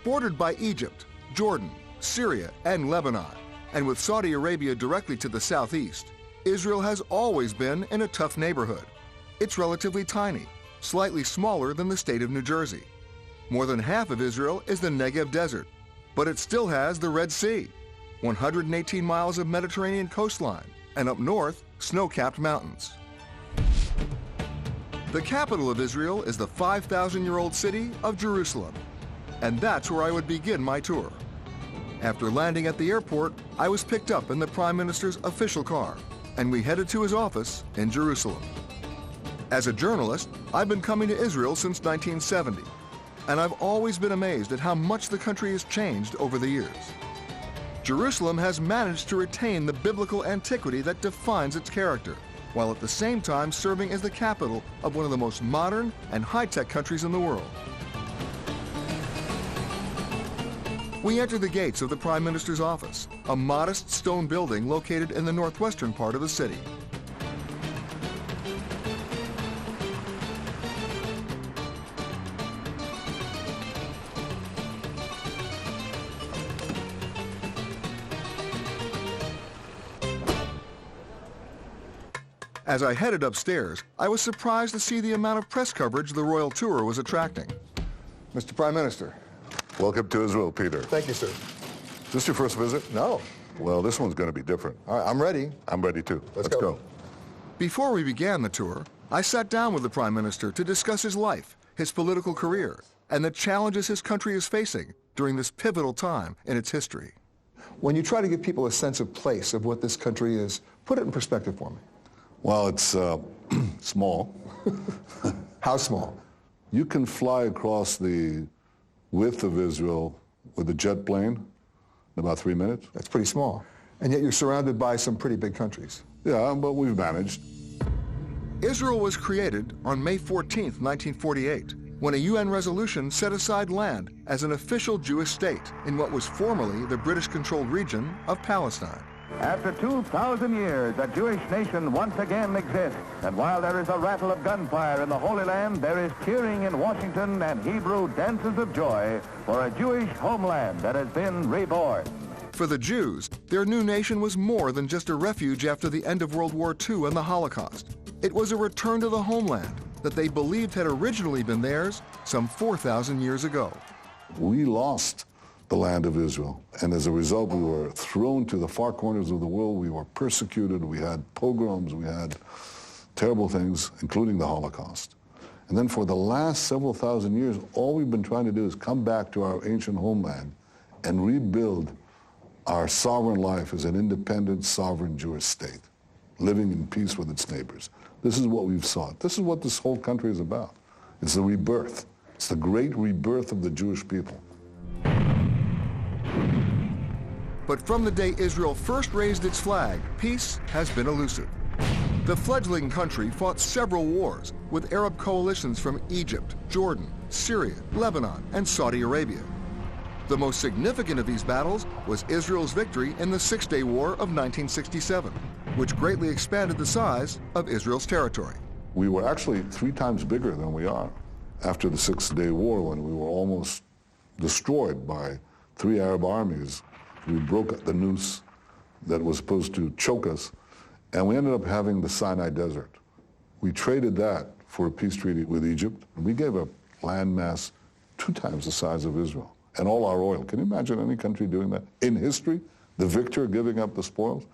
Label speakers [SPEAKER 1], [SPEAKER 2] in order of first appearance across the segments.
[SPEAKER 1] Bordered by Egypt, Jordan, Syria, and Lebanon, and with Saudi Arabia directly to the southeast, Israel has always been in a tough neighborhood. It's relatively tiny, slightly smaller than the state of New Jersey. More than half of Israel is the Negev Desert, but it still has the Red Sea, 118 miles of Mediterranean coastline, and up north, snow-capped mountains. The capital of Israel is the 5,000-year-old city of Jerusalem, and that's where I would begin my tour. After landing at the airport, I was picked up in the Prime Minister's official car, and we headed to his office in Jerusalem. As a journalist, I've been coming to Israel since 1970, and I've always been amazed at how much the country has changed over the years. Jerusalem has managed to retain the biblical antiquity that defines its character, while at the same time serving as the capital of one of the most modern and high-tech countries in the world. We enter the gates of the Prime Minister's office, a modest stone building located in the northwestern part of the city. As I headed upstairs, I was surprised to see the amount of press coverage the royal tour was attracting. Mr. Prime Minister.
[SPEAKER 2] Welcome to Israel, Peter.
[SPEAKER 1] Thank you, sir.
[SPEAKER 2] Is this your first visit?
[SPEAKER 1] No.
[SPEAKER 2] Well, this one's going to be different.
[SPEAKER 1] All right, I'm ready.
[SPEAKER 2] I'm ready too.
[SPEAKER 1] Let's go. Before we began the tour, I sat down with the Prime Minister to discuss his life, his political career, and the challenges his country is facing during this pivotal time in its history. When you try to give people a sense of place of what this country is, put it in perspective for me.
[SPEAKER 2] Well, it's small.
[SPEAKER 1] How small?
[SPEAKER 2] You can fly across the width of Israel with a jet plane in about 3 minutes.
[SPEAKER 1] That's pretty small. And yet you're surrounded by some pretty big countries.
[SPEAKER 2] Yeah, but we've managed.
[SPEAKER 1] Israel was created on May 14th, 1948, when a UN resolution set aside land as an official Jewish state in what was formerly the British-controlled region of Palestine.
[SPEAKER 3] After 2,000 years, a Jewish nation once again exists. And while there is a rattle of gunfire in the Holy Land, there is cheering in Washington and Hebrew dances of joy for a Jewish homeland that has been reborn.
[SPEAKER 1] For the Jews, their new nation was more than just a refuge after the end of World War II and the Holocaust. It was a return to the homeland that they believed had originally been theirs some 4,000 years ago.
[SPEAKER 2] We lost the land of Israel. And as a result, we were thrown to the far corners of the world. We were persecuted. We had pogroms. We had terrible things, including the Holocaust. And then for the last several thousand years, all we've been trying to do is come back to our ancient homeland and rebuild our sovereign life as an independent, sovereign Jewish state, living in peace with its neighbors. This is what we've sought. This is what this whole country is about. It's the rebirth. It's the great rebirth of the Jewish people.
[SPEAKER 1] But from the day Israel first raised its flag, peace has been elusive. The fledgling country fought several wars with Arab coalitions from Egypt, Jordan, Syria, Lebanon, and Saudi Arabia. The most significant of these battles was Israel's victory in the Six-Day War of 1967, which greatly expanded the size of Israel's territory.
[SPEAKER 2] We were actually 3 times bigger than we are after the Six-Day War, when we were almost destroyed by 3 Arab armies. We broke the noose that was supposed to choke us, and we ended up having the Sinai Desert. We traded that for a peace treaty with Egypt. We gave a landmass 2 times the size of Israel, and all our oil. Can you imagine any country doing that? In history, the victor giving up the spoils?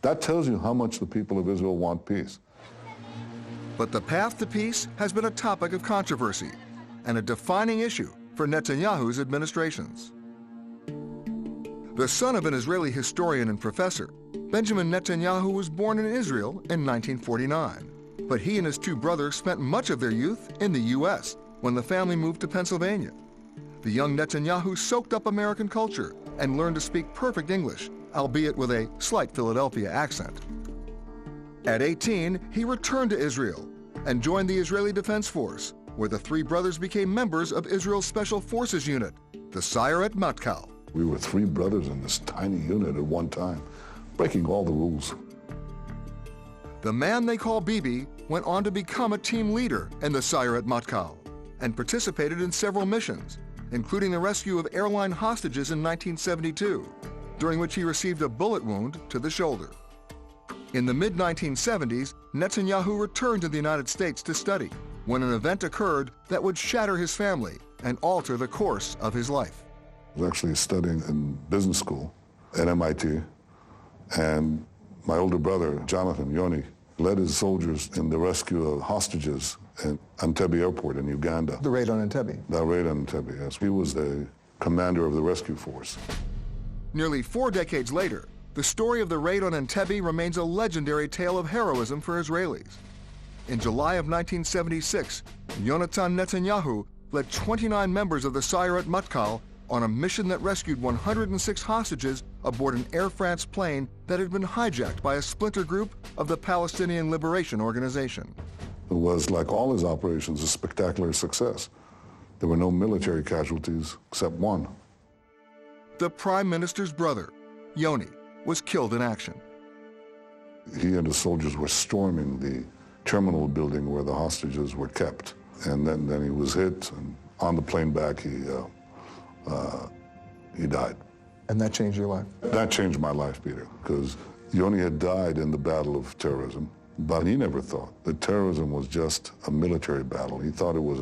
[SPEAKER 2] That tells you how much the people of Israel want peace.
[SPEAKER 1] But the path to peace has been a topic of controversy and a defining issue for Netanyahu's administrations. The son of an Israeli historian and professor, Benjamin Netanyahu was born in Israel in 1949. But he and his 2 brothers spent much of their youth in the U.S. when the family moved to Pennsylvania. The young Netanyahu soaked up American culture and learned to speak perfect English, albeit with a slight Philadelphia accent. At 18, he returned to Israel and joined the Israeli Defense Force, where the 3 brothers became members of Israel's Special Forces Unit, the Sayeret Matkal.
[SPEAKER 2] We were 3 brothers in this tiny unit at one time, breaking all the rules.
[SPEAKER 1] The man they call Bibi went on to become a team leader in the Sayeret Matkal and participated in several missions, including the rescue of airline hostages in 1972, during which he received a bullet wound to the shoulder. In the mid-1970s, Netanyahu returned to the United States to study when an event occurred that would shatter his family and alter the course of his life.
[SPEAKER 2] I was actually studying in business school at MIT, and my older brother, Jonathan, Yoni, led his soldiers in the rescue of hostages at Entebbe Airport in Uganda.
[SPEAKER 1] The raid on Entebbe.
[SPEAKER 2] The raid on Entebbe, yes. He was the commander of the rescue force.
[SPEAKER 1] Nearly 4 decades later, the story of the raid on Entebbe remains a legendary tale of heroism for Israelis. In July of 1976, Yonatan Netanyahu led 29 members of the Sayeret Matkal on a mission that rescued 106 hostages aboard an Air France plane that had been hijacked by a splinter group of the Palestinian Liberation Organization.
[SPEAKER 2] It was, like all his operations, a spectacular success. There were no military casualties except one.
[SPEAKER 1] The Prime Minister's brother, Yoni, was killed in action.
[SPEAKER 2] He and his soldiers were storming the terminal building where the hostages were kept. And then he was hit, and on the plane back, he died.
[SPEAKER 1] And that changed your life?
[SPEAKER 2] That changed my life, Peter, because Yoni had died in the battle of terrorism, but he never thought that terrorism was just a military battle. He thought it was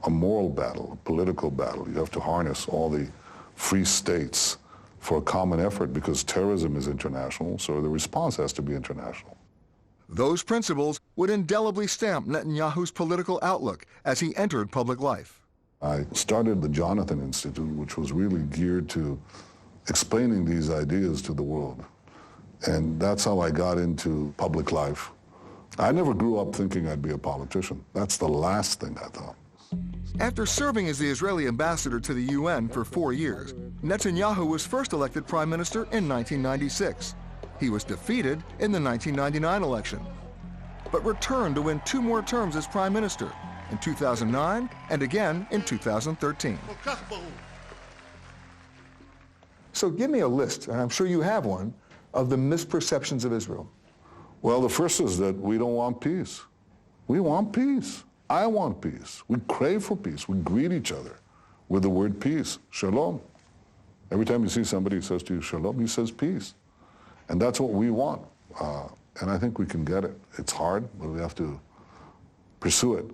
[SPEAKER 2] a moral battle, a political battle. You have to harness all the free states for a common effort because terrorism is international, so the response has to be international.
[SPEAKER 1] Those principles would indelibly stamp Netanyahu's political outlook as he entered public life.
[SPEAKER 2] I started the Jonathan Institute, which was really geared to explaining these ideas to the world. And that's how I got into public life. I never grew up thinking I'd be a politician. That's the last thing I thought.
[SPEAKER 1] After serving as the Israeli ambassador to the UN for 4 years, Netanyahu was first elected prime minister in 1996. He was defeated in the 1999 election, but returned to win 2 more terms as prime minister in 2009 and again in 2013. So give me a list, and I'm sure you have one, of the misperceptions of Israel.
[SPEAKER 2] Well, the first is that we don't want peace. We want peace. I want peace. We crave for peace. We greet each other with the word peace, shalom. Every time you see somebody who says to you shalom, he says peace. And that's what we want. And I think we can get it. It's hard, but we have to pursue it.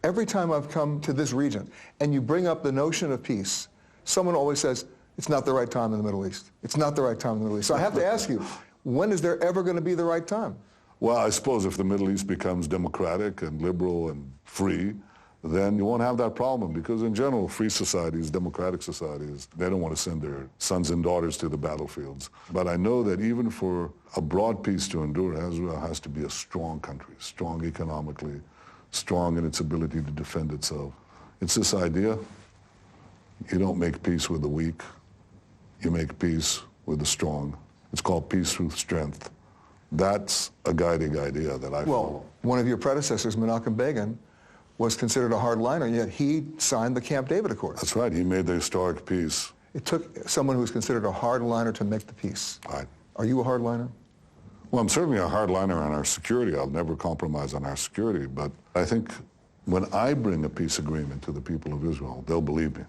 [SPEAKER 1] Every time I've come to this region and you bring up the notion of peace, someone always says, it's not the right time in the Middle East. It's not the right time in the Middle East. So I have to ask you, when is there ever going to be the right time?
[SPEAKER 2] Well, I suppose if the Middle East becomes democratic and liberal and free, then you won't have that problem because in general, free societies, democratic societies, they don't want to send their sons and daughters to the battlefields. But I know that even for a broad peace to endure, Israel has to be a strong country, strong economically, strong in its ability to defend itself. It's this idea, you don't make peace with the weak, you make peace with the strong. It's called peace through strength. That's a guiding idea that I follow.
[SPEAKER 1] Well, one of your predecessors, Menachem Begin, was considered a hardliner, yet he signed the Camp David Accords.
[SPEAKER 2] That's right. He made the historic peace.
[SPEAKER 1] It took someone who was considered a hardliner to make the peace.
[SPEAKER 2] Right.
[SPEAKER 1] Are you a hardliner?
[SPEAKER 2] Well, I'm certainly a hardliner on our security. I'll never compromise on our security. But I think when I bring a peace agreement to the people of Israel, they'll believe me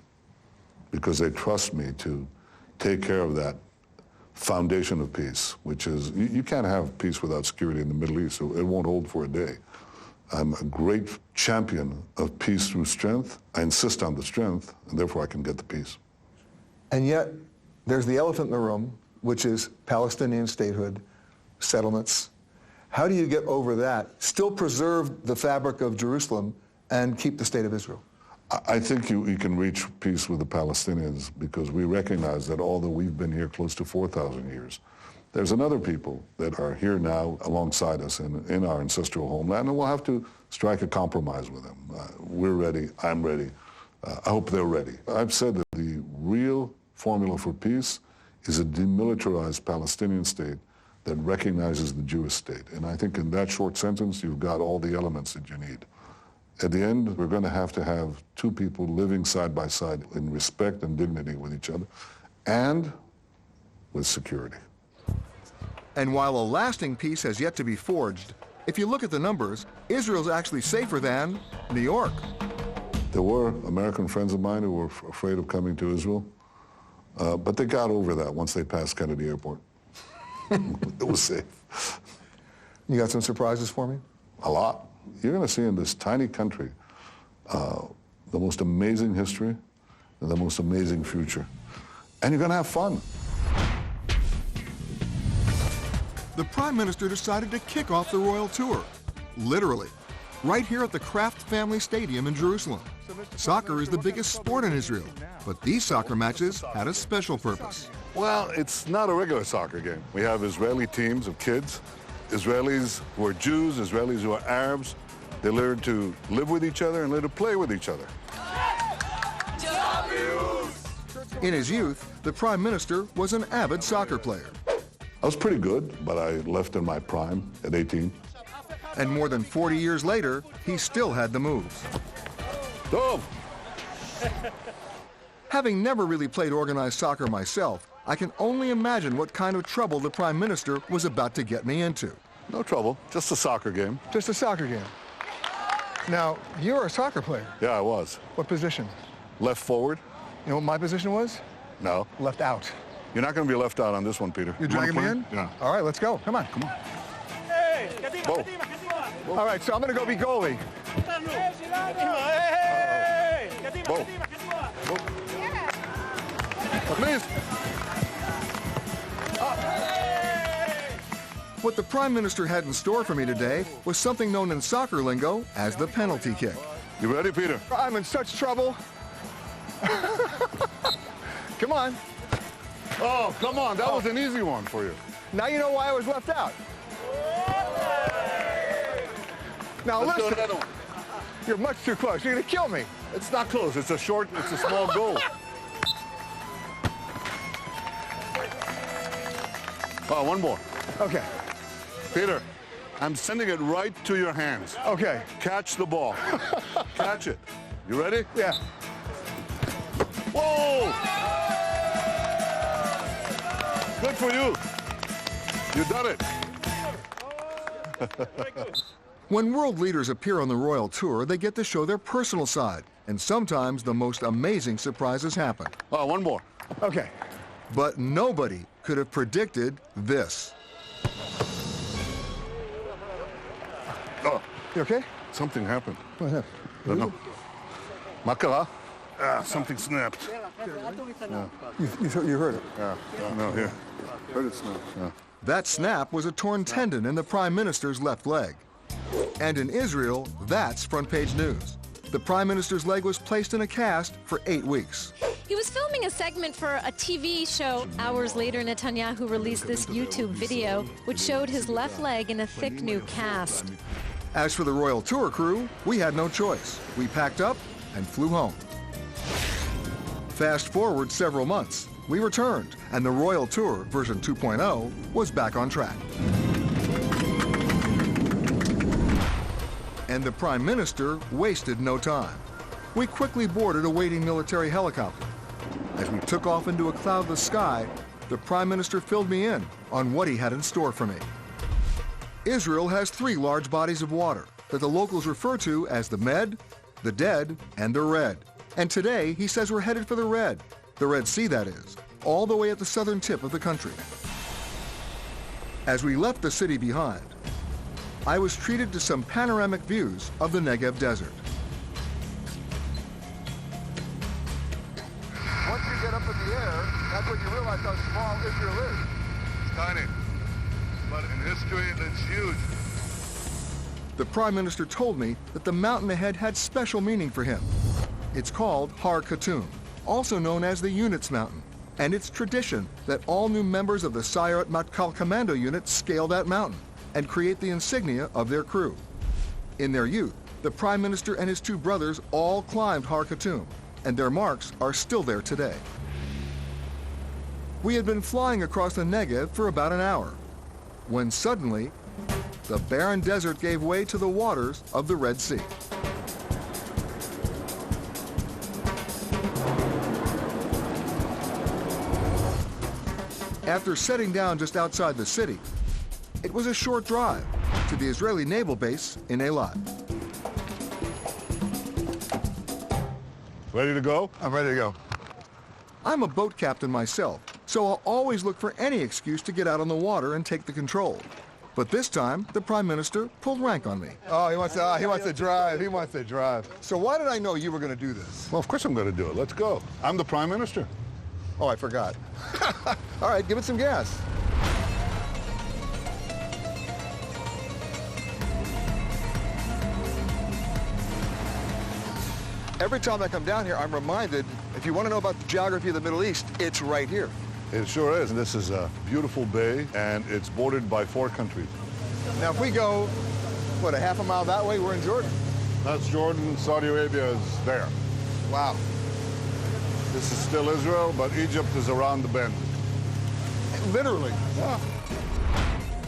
[SPEAKER 2] because they trust me to take care of that foundation of peace, which is, you can't have peace without security in the Middle East. So it won't hold for a day. I'm a great champion of peace through strength. I insist on the strength, and therefore I can get the peace.
[SPEAKER 1] And yet, there's the elephant in the room, which is Palestinian statehood, settlements. How do you get over that, still preserve the fabric of Jerusalem, and keep the state of Israel?
[SPEAKER 2] I think you can reach peace with the Palestinians because we recognize that although we've been here close to 4,000 years, there's another people that are here now alongside us in our ancestral homeland, and we'll have to strike a compromise with them. We're ready. I'm ready. I hope they're ready. I've said that the real formula for peace is a demilitarized Palestinian state that recognizes the Jewish state. And I think in that short sentence, you've got all the elements that you need. At the end, we're going to have 2 people living side by side in respect and dignity with each other and with security.
[SPEAKER 1] And while a lasting peace has yet to be forged, if you look at the numbers, Israel's actually safer than New York.
[SPEAKER 2] There were American friends of mine who were afraid of coming to Israel, but they got over that once they passed Kennedy Airport. It was safe.
[SPEAKER 1] You got some surprises for me?
[SPEAKER 2] A lot. You're going to see in this tiny country the most amazing history and the most amazing future. And you're going to have fun.
[SPEAKER 1] The Prime Minister decided to kick off the royal tour, literally, right here at the Kraft Family Stadium in Jerusalem. Soccer is the biggest sport in Israel, but these soccer matches had a special purpose.
[SPEAKER 2] Well, it's not a regular soccer game. We have Israeli teams of kids, Israelis who are Jews, Israelis who are Arabs. They learn to live with each other and learn to play with each other.
[SPEAKER 1] In his youth, the Prime Minister was an avid soccer player.
[SPEAKER 2] I was pretty good, but I left in my prime at 18.
[SPEAKER 1] And more than 40 years later, he still had the moves.
[SPEAKER 2] Dove!
[SPEAKER 1] Having never really played organized soccer myself, I can only imagine what kind of trouble the Prime Minister was about to get me into.
[SPEAKER 2] No trouble, just a soccer game.
[SPEAKER 1] Just a soccer game. Now, you're a soccer player.
[SPEAKER 2] Yeah, I was.
[SPEAKER 1] What position?
[SPEAKER 2] Left forward?
[SPEAKER 1] You know what my position was?
[SPEAKER 2] No.
[SPEAKER 1] Left out.
[SPEAKER 2] You're not going to be left out on this one, Peter.
[SPEAKER 1] You're dragging me in?
[SPEAKER 2] Yeah.
[SPEAKER 1] All right, let's go. Come on. Come on.
[SPEAKER 2] Whoa.
[SPEAKER 1] All right, so I'm going to go be goalie.
[SPEAKER 2] Whoa. Please.
[SPEAKER 1] What the Prime Minister had in store for me today was something known in soccer lingo as the penalty kick.
[SPEAKER 2] You ready, Peter?
[SPEAKER 1] I'm in such trouble. Come on.
[SPEAKER 2] Oh, come on. That was an easy one for you.
[SPEAKER 1] Now you know why I was left out. Now
[SPEAKER 2] Let's do
[SPEAKER 1] listen,
[SPEAKER 2] another one.
[SPEAKER 1] you're much too close. You're going to kill me.
[SPEAKER 2] It's not close. It's a small goal. Oh, one more.
[SPEAKER 1] Okay.
[SPEAKER 2] Peter, I'm sending it right to your hands.
[SPEAKER 1] Okay.
[SPEAKER 2] Catch the ball. Catch it. You ready?
[SPEAKER 1] Yeah.
[SPEAKER 2] Whoa! Good for you. You done it.
[SPEAKER 1] When world leaders appear on the royal tour, they get to show their personal side, and sometimes the most amazing surprises happen.
[SPEAKER 2] Oh, one more.
[SPEAKER 1] Okay. But nobody could have predicted this.
[SPEAKER 2] Oh,
[SPEAKER 1] You okay?
[SPEAKER 2] something happened.
[SPEAKER 1] What happened?
[SPEAKER 2] I don't know. Makara? Something snapped.
[SPEAKER 1] You heard it.
[SPEAKER 2] Yeah, no, here. Heard it snap. Yeah.
[SPEAKER 1] That snap was a torn tendon in the Prime Minister's left leg. And in Israel, that's front page news. The Prime Minister's leg was placed in a cast for 8 weeks.
[SPEAKER 4] He was filming a segment for a TV show. Hours later, Netanyahu released this YouTube video, which showed his left leg in a thick new cast.
[SPEAKER 1] As for the royal tour crew, we had no choice. We packed up and flew home. Fast forward several months, we returned, and the royal tour version 2.0 was back on track. And the Prime Minister wasted no time. We quickly boarded a waiting military helicopter. As we took off into a cloudless sky, the Prime Minister filled me in on what he had in store for me. Israel has 3 large bodies of water that the locals refer to as the Med, the Dead, and the Red. And today, he says we're headed for the Red Sea that is, all the way at the southern tip of the country. As we left the city behind, I was treated to some panoramic views of the Negev desert. Once you get up in the air, that's when you realize how small Israel is.
[SPEAKER 2] It's tiny, but in history, it's huge.
[SPEAKER 1] The Prime Minister told me that the mountain ahead had special meaning for him. It's called Har Khatum, also known as the Units Mountain, and it's tradition that all new members of the Sayeret Matkal Commando Unit scale that mountain and create the insignia of their crew. In their youth, the Prime Minister and his 2 brothers all climbed Har Khatum, and their marks are still there today. We had been flying across the Negev for about an hour, when suddenly, the barren desert gave way to the waters of the Red Sea. After setting down just outside the city, it was a short drive to the Israeli naval base in Eilat.
[SPEAKER 2] Ready to go?
[SPEAKER 1] I'm ready to go. I'm a boat captain myself, so I'll always look for any excuse to get out on the water and take the control. But this time, the Prime Minister pulled rank on me.
[SPEAKER 5] Oh, he wants to drive. He wants to drive. So why did I know you were going to do this?
[SPEAKER 2] Well, of course I'm going to do it. Let's go. I'm the Prime Minister.
[SPEAKER 5] Oh, I forgot. All right, give it some gas. Every time I come down here, I'm reminded, if you want to know about the geography of the Middle East, it's right here.
[SPEAKER 2] It sure is. This is a beautiful bay, and it's bordered by 4 countries.
[SPEAKER 5] Now, if we go, what, a half a mile that way, we're in Jordan?
[SPEAKER 2] That's Jordan. Saudi Arabia is there.
[SPEAKER 5] Wow.
[SPEAKER 2] This is still Israel, but Egypt is around the bend.
[SPEAKER 5] Literally.
[SPEAKER 2] Yeah.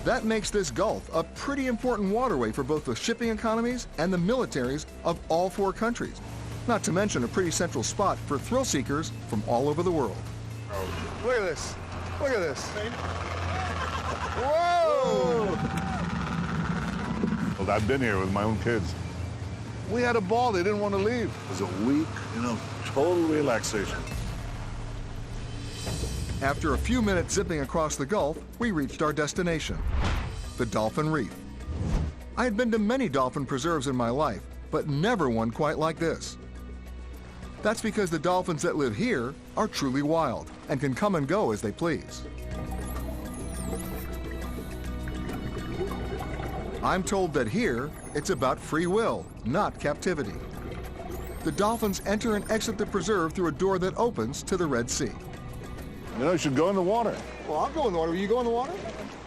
[SPEAKER 1] That makes this Gulf a pretty important waterway for both the shipping economies and the militaries of all 4 countries. Not to mention a pretty central spot for thrill seekers from all over the world.
[SPEAKER 5] Look at this. Look at this. Whoa!
[SPEAKER 2] Well, I've been here with my own kids. We had a ball. They didn't want to leave. It was a week, total relaxation.
[SPEAKER 1] After a few minutes zipping across the Gulf, we reached our destination, the Dolphin Reef. I had been to many dolphin preserves in my life, but never one quite like this. That's because the dolphins that live here are truly wild and can come and go as they please. I'm told that here, it's about free will, not captivity. The dolphins enter and exit the preserve through a door that opens to the Red Sea.
[SPEAKER 2] You should go in the water.
[SPEAKER 5] Well, I'll go in the water. Will you go in the water?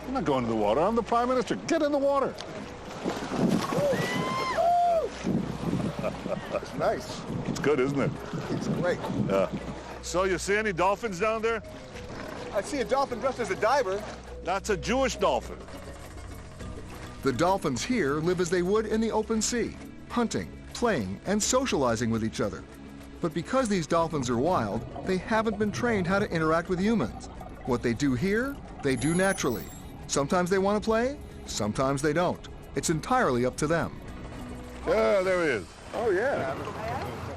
[SPEAKER 2] I'm not going to the water. I'm the Prime Minister. Get in the water.
[SPEAKER 5] That's nice.
[SPEAKER 2] It's good, isn't it?
[SPEAKER 5] It's great.
[SPEAKER 2] Yeah. So you see any dolphins down there?
[SPEAKER 5] I see a dolphin dressed as a diver.
[SPEAKER 2] That's a Jewish dolphin.
[SPEAKER 1] The dolphins here live as they would in the open sea, hunting, playing, and socializing with each other. But because these dolphins are wild, they haven't been trained how to interact with humans. What they do here, they do naturally. Sometimes they want to play, sometimes they don't. It's entirely up to them.
[SPEAKER 2] Yeah, there he is.
[SPEAKER 5] Oh, yeah.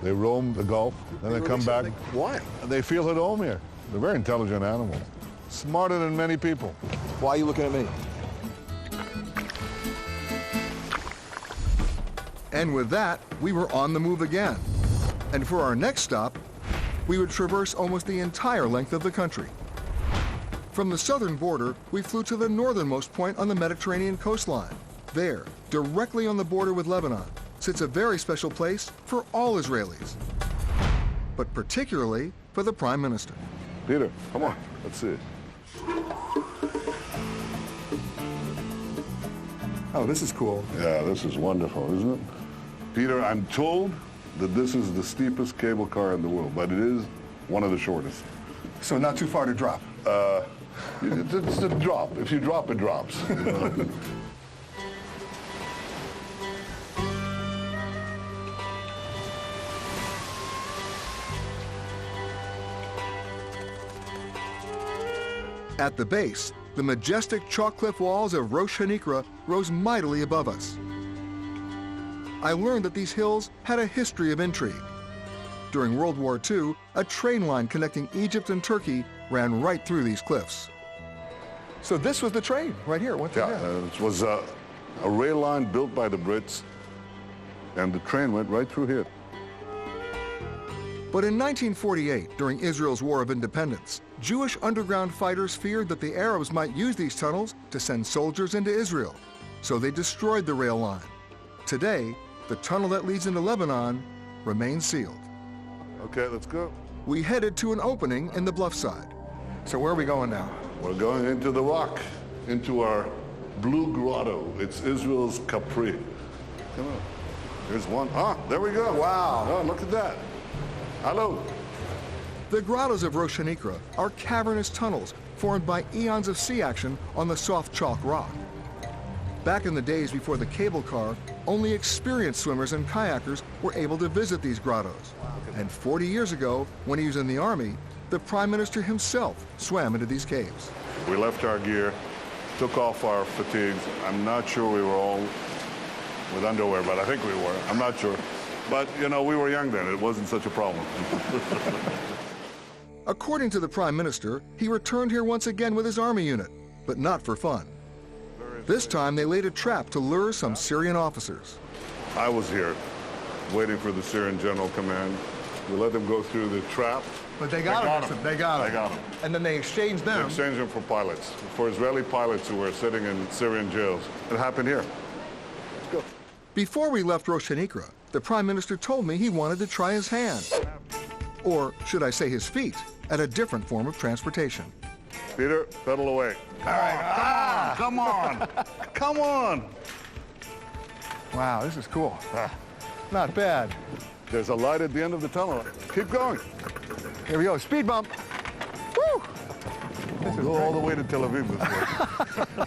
[SPEAKER 2] They roam the Gulf, then they come back.
[SPEAKER 5] Why?
[SPEAKER 2] They feel at home here. They're very intelligent animals. Smarter than many people.
[SPEAKER 5] Why are you looking at me?
[SPEAKER 1] And with that, we were on the move again. And for our next stop, we would traverse almost the entire length of the country. From the southern border, we flew to the northernmost point on the Mediterranean coastline. There, directly on the border with Lebanon, sits a very special place for all Israelis, but particularly for the Prime Minister.
[SPEAKER 2] Peter, come on, let's see it.
[SPEAKER 5] Oh, this is cool.
[SPEAKER 2] Yeah, this is wonderful, isn't it? Peter, I'm told that this is the steepest cable car in the world, but it is one of the shortest.
[SPEAKER 5] So not too far to drop.
[SPEAKER 2] It's a drop. If you drop, it drops.
[SPEAKER 1] At the base, the majestic chalk cliff walls of Rosh Hanikra rose mightily above us. I learned that these hills had a history of intrigue. During World War II, a train line connecting Egypt and Turkey ran right through these cliffs.
[SPEAKER 5] So this was the train right here. What the
[SPEAKER 2] Yeah,
[SPEAKER 5] hell?
[SPEAKER 2] it was a rail line built by the Brits, and the train went right through here.
[SPEAKER 1] But in 1948, during Israel's War of Independence, Jewish underground fighters feared that the Arabs might use these tunnels to send soldiers into Israel. So they destroyed the rail line. Today, the tunnel that leads into Lebanon remains sealed.
[SPEAKER 2] Okay, let's go.
[SPEAKER 1] We headed to an opening in the bluff side.
[SPEAKER 5] So where are we going now?
[SPEAKER 2] We're going into the rock, into our blue grotto. It's Israel's Capri. Come on. Here's one. Ah, there we go.
[SPEAKER 5] Wow.
[SPEAKER 2] Oh, look at that. Hello.
[SPEAKER 1] The grottos of Rosh Hanikra are cavernous tunnels formed by eons of sea action on the soft chalk rock. Back in the days before the cable car, only experienced swimmers and kayakers were able to visit these grottos. And 40 years ago, when he was in the Army, the Prime Minister himself swam into these caves.
[SPEAKER 2] We left our gear, took off our fatigues. I'm not sure we were all with underwear, but I think we were. I'm not sure. But, you know, we were young then. It wasn't such a problem.
[SPEAKER 1] According to the Prime Minister, he returned here once again with his army unit, but not for fun. This time they laid a trap to lure some Syrian officers.
[SPEAKER 2] I was here, waiting for the Syrian General Command. We let them go through the trap.
[SPEAKER 5] But they got him. They got him. And then they exchanged
[SPEAKER 2] They
[SPEAKER 5] them.
[SPEAKER 2] exchanged them for pilots, for Israeli pilots who were sitting in Syrian jails. It happened here. Let's go.
[SPEAKER 1] Before we left Roshanikra, the Prime Minister told me he wanted to try his hand, or should I say his feet, at a different form of transportation.
[SPEAKER 2] Peter, pedal away. All right, come on. Come on.
[SPEAKER 5] Wow, this is cool. Not bad.
[SPEAKER 2] There's a light at the end of the tunnel. Keep going.
[SPEAKER 5] Here we go, speed bump. Woo!
[SPEAKER 2] Go all the way to Tel Aviv this way.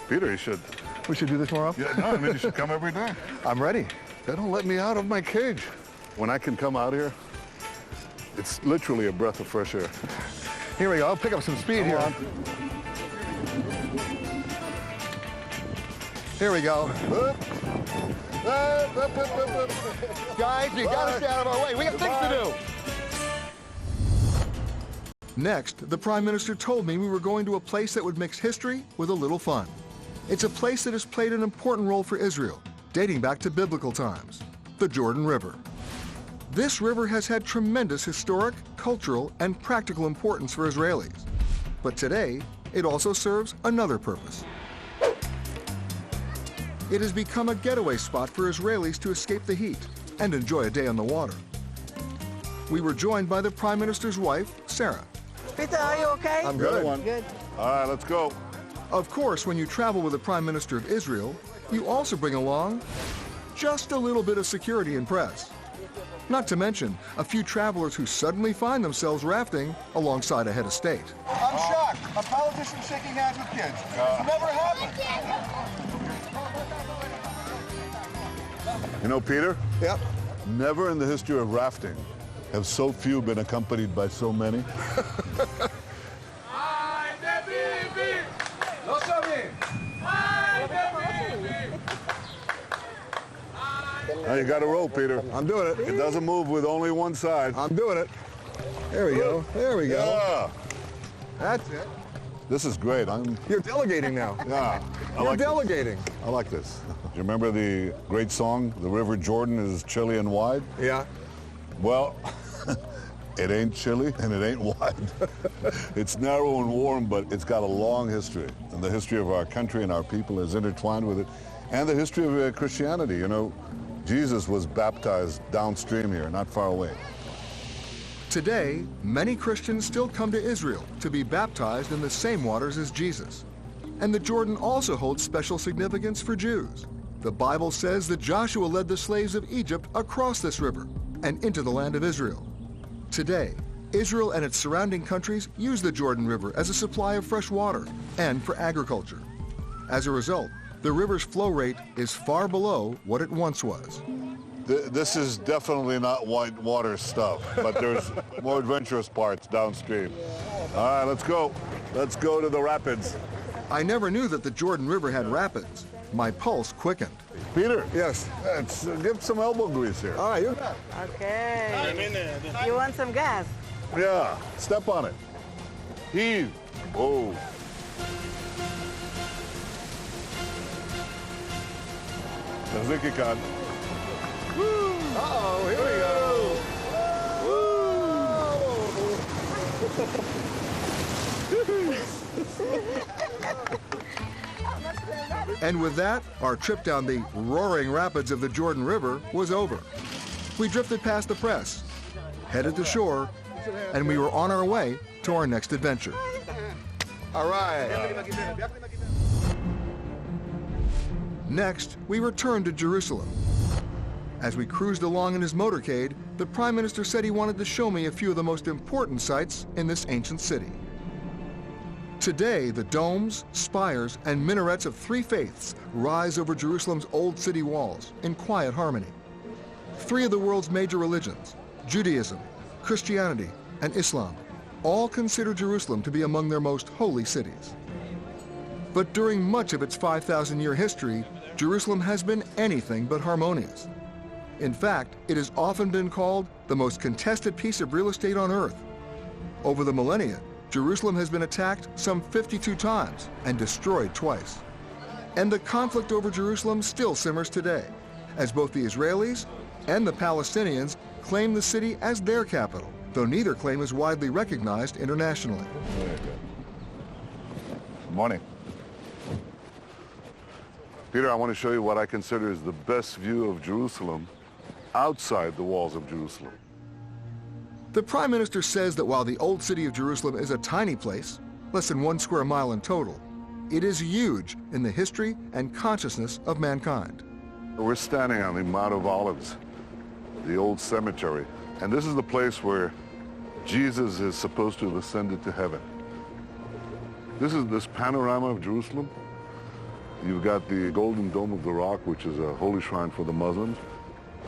[SPEAKER 2] Peter, you should.
[SPEAKER 5] We should do this more often?
[SPEAKER 2] Yeah, no, I mean, you should come every day.
[SPEAKER 5] I'm ready.
[SPEAKER 2] They don't let me out of my cage. When I can come out here, it's literally a breath of fresh air.
[SPEAKER 5] Here we go, pick up some speed here.
[SPEAKER 2] on.
[SPEAKER 5] Here we go. Guys, you gotta stay out of our way. We got things to do.
[SPEAKER 1] Next, the Prime Minister told me we were going to a place that would mix history with a little fun. It's a place that has played an important role for Israel, dating back to biblical times, the Jordan River. This river has had tremendous historic, cultural, and practical importance for Israelis. But today, it also serves another purpose. It has become a getaway spot for Israelis to escape the heat and enjoy a day on the water. We were joined by the Prime Minister's wife, Sarah.
[SPEAKER 6] Peter, are you okay?
[SPEAKER 5] I'm
[SPEAKER 2] Good
[SPEAKER 5] good.
[SPEAKER 2] one.
[SPEAKER 6] Good.
[SPEAKER 2] All right, let's go.
[SPEAKER 1] Of course, when you travel with the Prime Minister of Israel, you also bring along just a little bit of security and press. Not to mention a few travelers who suddenly find themselves rafting alongside a head of state.
[SPEAKER 5] I'm shocked. A politician shaking hands with kids. It's never happened.
[SPEAKER 2] You know, Peter,
[SPEAKER 5] Yep.
[SPEAKER 2] never in the history of rafting have so few been accompanied by so many. Now you got to roll, Peter.
[SPEAKER 5] I'm doing it.
[SPEAKER 2] It doesn't move with only one side.
[SPEAKER 5] I'm doing it. There we go. There we go.
[SPEAKER 2] Yeah.
[SPEAKER 5] That's it.
[SPEAKER 2] This is great.
[SPEAKER 5] You're delegating now.
[SPEAKER 2] Yeah. I
[SPEAKER 5] You're
[SPEAKER 2] like this.
[SPEAKER 5] delegating.
[SPEAKER 2] I like this. Do you remember the great song, The River Jordan is Chilly and Wide?
[SPEAKER 5] Yeah.
[SPEAKER 2] Well, it ain't chilly and it ain't wide. It's narrow and warm, but it's got a long history. And the history of our country and our people is intertwined with it. And the history of Christianity. You know, Jesus was baptized downstream here, not far away.
[SPEAKER 1] Today, many Christians still come to Israel to be baptized in the same waters as Jesus. And the Jordan also holds special significance for Jews. The Bible says that Joshua led the slaves of Egypt across this river and into the land of Israel. Today, Israel and its surrounding countries use the Jordan River as a supply of fresh water and for agriculture. As a result, the river's flow rate is far below what it once was.
[SPEAKER 2] This is definitely not white water stuff, but there's more adventurous parts downstream. All right, let's go. Let's go to the rapids.
[SPEAKER 1] I never knew that the Jordan River had rapids. My pulse quickened.
[SPEAKER 2] Peter.
[SPEAKER 5] Yes.
[SPEAKER 2] Let's give some elbow grease here.
[SPEAKER 5] All right, you got it.
[SPEAKER 6] Okay. You want some gas?
[SPEAKER 2] Yeah, step on it. Heave. Oh. Tzatziki kan.
[SPEAKER 5] Uh-oh, here we go.
[SPEAKER 1] And with that, our trip down the roaring rapids of the Jordan River was over. We drifted past the press, headed to shore, and we were on our way to our next adventure.
[SPEAKER 5] All right.
[SPEAKER 1] Next, we returned to Jerusalem. As we cruised along in his motorcade, the Prime Minister said he wanted to show me a few of the most important sights in this ancient city. Today, the domes, spires, and minarets of three faiths rise over Jerusalem's old city walls in quiet harmony. Three of the world's major religions, Judaism, Christianity, and Islam, all consider Jerusalem to be among their most holy cities. But during much of its 5,000-year history, Jerusalem has been anything but harmonious. In fact, it has often been called the most contested piece of real estate on earth. Over the millennia, Jerusalem has been attacked some 52 times and destroyed twice. And the conflict over Jerusalem still simmers today, as both the Israelis and the Palestinians claim the city as their capital, though neither claim is widely recognized internationally.
[SPEAKER 2] Good morning. Peter, I want to show you what I consider is the best view of Jerusalem outside the walls of Jerusalem.
[SPEAKER 1] The Prime Minister says that while the old city of Jerusalem is a tiny place, less than 1 square mile in total, it is huge in the history and consciousness of mankind.
[SPEAKER 2] We're standing on the Mount of Olives, the old cemetery, and this is the place where Jesus is supposed to have ascended to heaven. This is this panorama of Jerusalem. You've got the Golden Dome of the Rock, which is a holy shrine for the Muslims,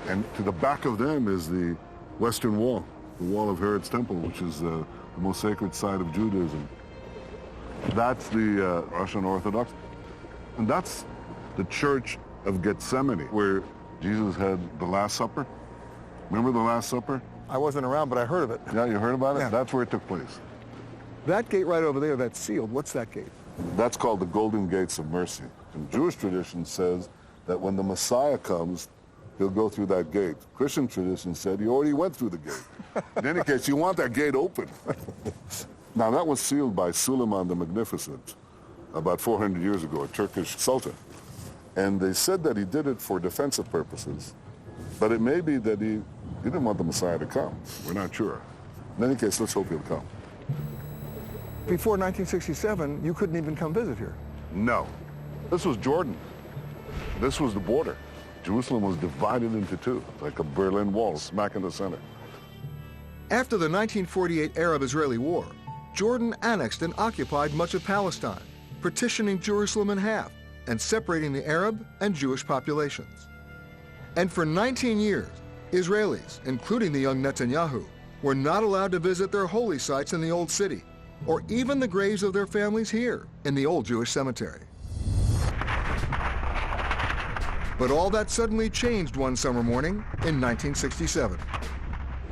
[SPEAKER 2] and to the back of them is the Western Wall, the Wall of Herod's Temple, which is the most sacred site of Judaism. That's the Russian Orthodox. And that's the Church of Gethsemane, where Jesus had the Last Supper. Remember the Last Supper?
[SPEAKER 1] I wasn't around, but I heard of it.
[SPEAKER 2] Yeah, you heard about it?
[SPEAKER 1] Yeah.
[SPEAKER 2] That's where it took place.
[SPEAKER 1] That gate right over there, that's sealed. What's that gate?
[SPEAKER 2] That's called the Golden Gates of Mercy. And Jewish tradition says that when the Messiah comes, he'll go through that gate. Christian tradition said he already went through the gate. In any case, you want that gate open. Now, that was sealed by Suleiman the Magnificent about 400 years ago, a Turkish sultan. And they said that he did it for defensive purposes, but it may be that he didn't want the Messiah to come. We're not sure. In any case, let's hope he'll come.
[SPEAKER 1] Before 1967, you couldn't even come visit here.
[SPEAKER 2] No. This was Jordan. This was the border. Jerusalem was divided into two, like a Berlin Wall, smack in the center.
[SPEAKER 1] After the 1948 Arab-Israeli War, Jordan annexed and occupied much of Palestine, partitioning Jerusalem in half and separating the Arab and Jewish populations. And for 19 years, Israelis, including the young Netanyahu, were not allowed to visit their holy sites in the Old City, or even the graves of their families here in the old Jewish cemetery. But all that suddenly changed one summer morning in 1967.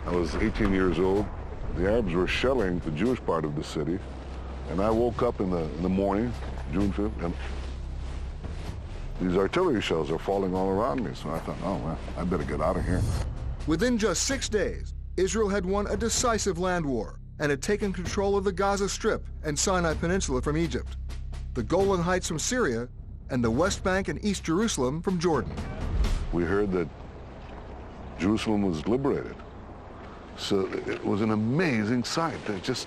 [SPEAKER 2] I was 18 years old. The Arabs were shelling the Jewish part of the city, and I woke up in the morning, June 5th, and these artillery shells are falling all around me. So I thought, oh, well, I better get out of here.
[SPEAKER 1] Within just 6 days, Israel had won a decisive land war and had taken control of the Gaza Strip and Sinai Peninsula from Egypt, the Golan Heights from Syria, and the West Bank and East Jerusalem from Jordan.
[SPEAKER 2] We heard that Jerusalem was liberated. So it was an amazing sight. There just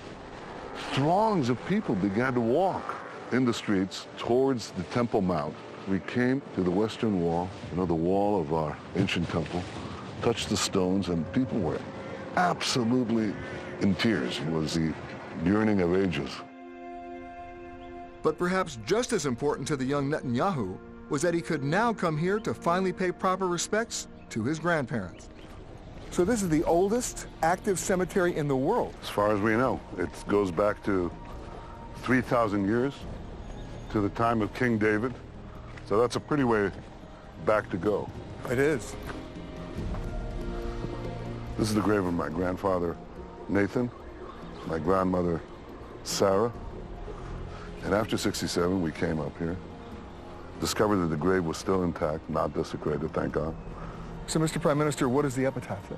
[SPEAKER 2] throngs of people began to walk in the streets towards the Temple Mount. We came to the Western Wall, the wall of our ancient temple, touched the stones, and people were absolutely in tears. It was the yearning of ages.
[SPEAKER 1] But perhaps just as important to the young Netanyahu was that he could now come here to finally pay proper respects to his grandparents. So this is the oldest active cemetery in the world.
[SPEAKER 2] As far as we know, it goes back to 3,000 years, to the time of King David. So that's a pretty way back to go.
[SPEAKER 1] It is.
[SPEAKER 2] This is the grave of my grandfather, Nathan, my grandmother, Sarah. And after 67, we came up here, discovered that the grave was still intact, not desecrated, thank God.
[SPEAKER 1] So, Mr. Prime Minister, what does the epitaph say?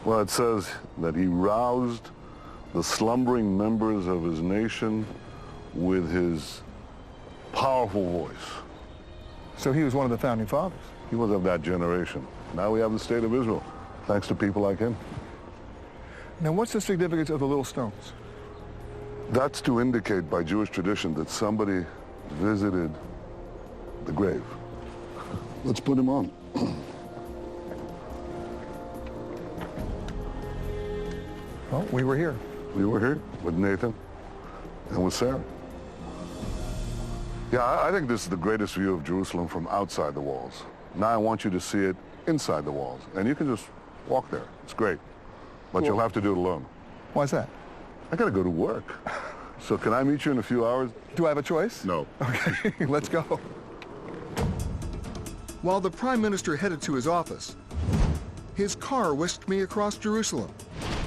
[SPEAKER 2] Well, it says that he roused the slumbering members of his nation with his powerful voice.
[SPEAKER 1] So he was one of the founding fathers.
[SPEAKER 2] He was of that generation. Now we have the state of Israel, thanks to people like him.
[SPEAKER 1] Now, what's the significance of the little stones?
[SPEAKER 2] That's to indicate by Jewish tradition that somebody visited the grave. Let's put him on.
[SPEAKER 1] Well, we were here.
[SPEAKER 2] We were here with Nathan and with Sarah. Yeah, I think this is the greatest view of Jerusalem from outside the walls. Now I want you to see it inside the walls. And you can just walk there. It's great. But
[SPEAKER 1] Cool.
[SPEAKER 2] you'll have to do it alone.
[SPEAKER 1] Why is that?
[SPEAKER 2] I gotta go to work. So can I meet you in a few hours?
[SPEAKER 1] Do I have a choice?
[SPEAKER 2] No.
[SPEAKER 1] Okay, let's go. While the Prime Minister headed to his office, his car whisked me across Jerusalem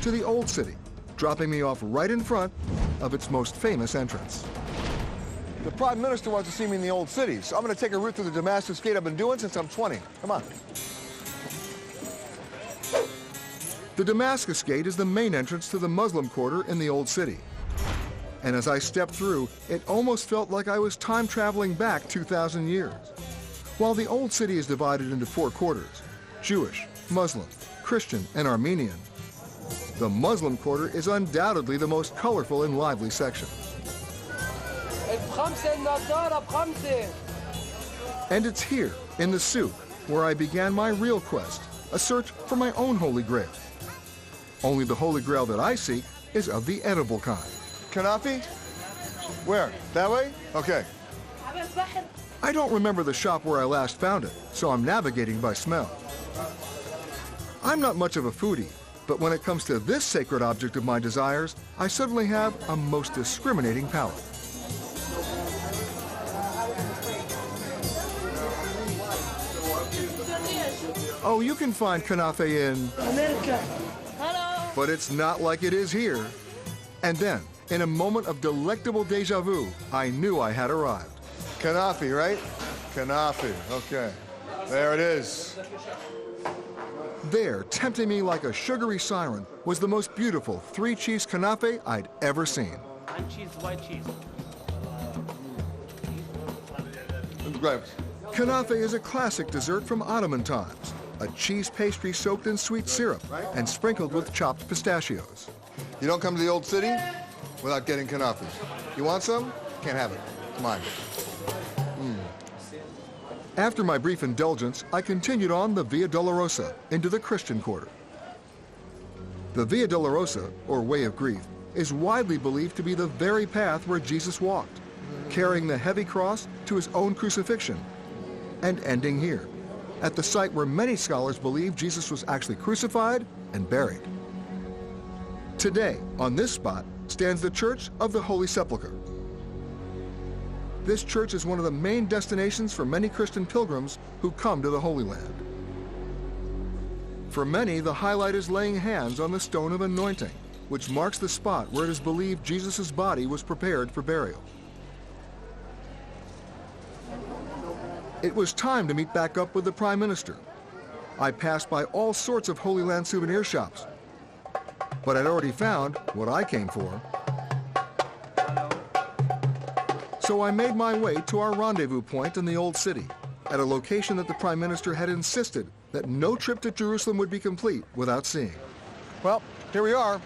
[SPEAKER 1] to the Old City, dropping me off right in front of its most famous entrance.
[SPEAKER 5] The Prime Minister wants to see me in the Old City, so I'm going to take a route through the Damascus Gate I've been doing since I'm 20. Come on.
[SPEAKER 1] The Damascus Gate is the main entrance to the Muslim quarter in the Old City. And as I stepped through, it almost felt like I was time traveling back 2,000 years. While the Old City is divided into 4 quarters, Jewish, Muslim, Christian, and Armenian, the Muslim quarter is undoubtedly the most colorful and lively section. And it's here, in the souk, where I began my real quest, a search for my own Holy Grail. Only the Holy Grail that I seek is of the edible kind.
[SPEAKER 5] Kanafi? Where? That way? Okay.
[SPEAKER 1] I don't remember the shop where I last found it, so I'm navigating by smell. I'm not much of a foodie, but when it comes to this sacred object of my desires, I suddenly have a most discriminating palate. Oh, you can find kanafe in America. Hello. But it's not like it is here. And then, in a moment of delectable deja vu, I knew I had arrived.
[SPEAKER 5] Kanafi, right? Kanafi, okay. There it is.
[SPEAKER 1] There, tempting me like a sugary siren, was the most beautiful 3-cheese kanafe I'd ever seen.
[SPEAKER 7] White cheese.
[SPEAKER 5] Great.
[SPEAKER 1] Kanafe is a classic dessert from Ottoman times, a cheese pastry soaked in sweet syrup and sprinkled with chopped pistachios.
[SPEAKER 5] You don't come to the Old City without getting kanafi. You want some? Can't have it. It's mine.
[SPEAKER 1] After my brief indulgence, I continued on the Via Dolorosa into the Christian quarter. The Via Dolorosa, or Way of Grief, is widely believed to be the very path where Jesus walked, carrying the heavy cross to his own crucifixion, and ending here, at the site where many scholars believe Jesus was actually crucified and buried. Today, on this spot, stands the Church of the Holy Sepulchre. This church is one of the main destinations for many Christian pilgrims who come to the Holy Land. For many, the highlight is laying hands on the stone of anointing, which marks the spot where it is believed Jesus' body was prepared for burial. It was time to meet back up with the Prime Minister. I passed by all sorts of Holy Land souvenir shops, but I'd already found what I came for. So I made my way to our rendezvous point in the Old City, at a location that the Prime Minister had insisted that no trip to Jerusalem would be complete without seeing.
[SPEAKER 5] Well, here we are,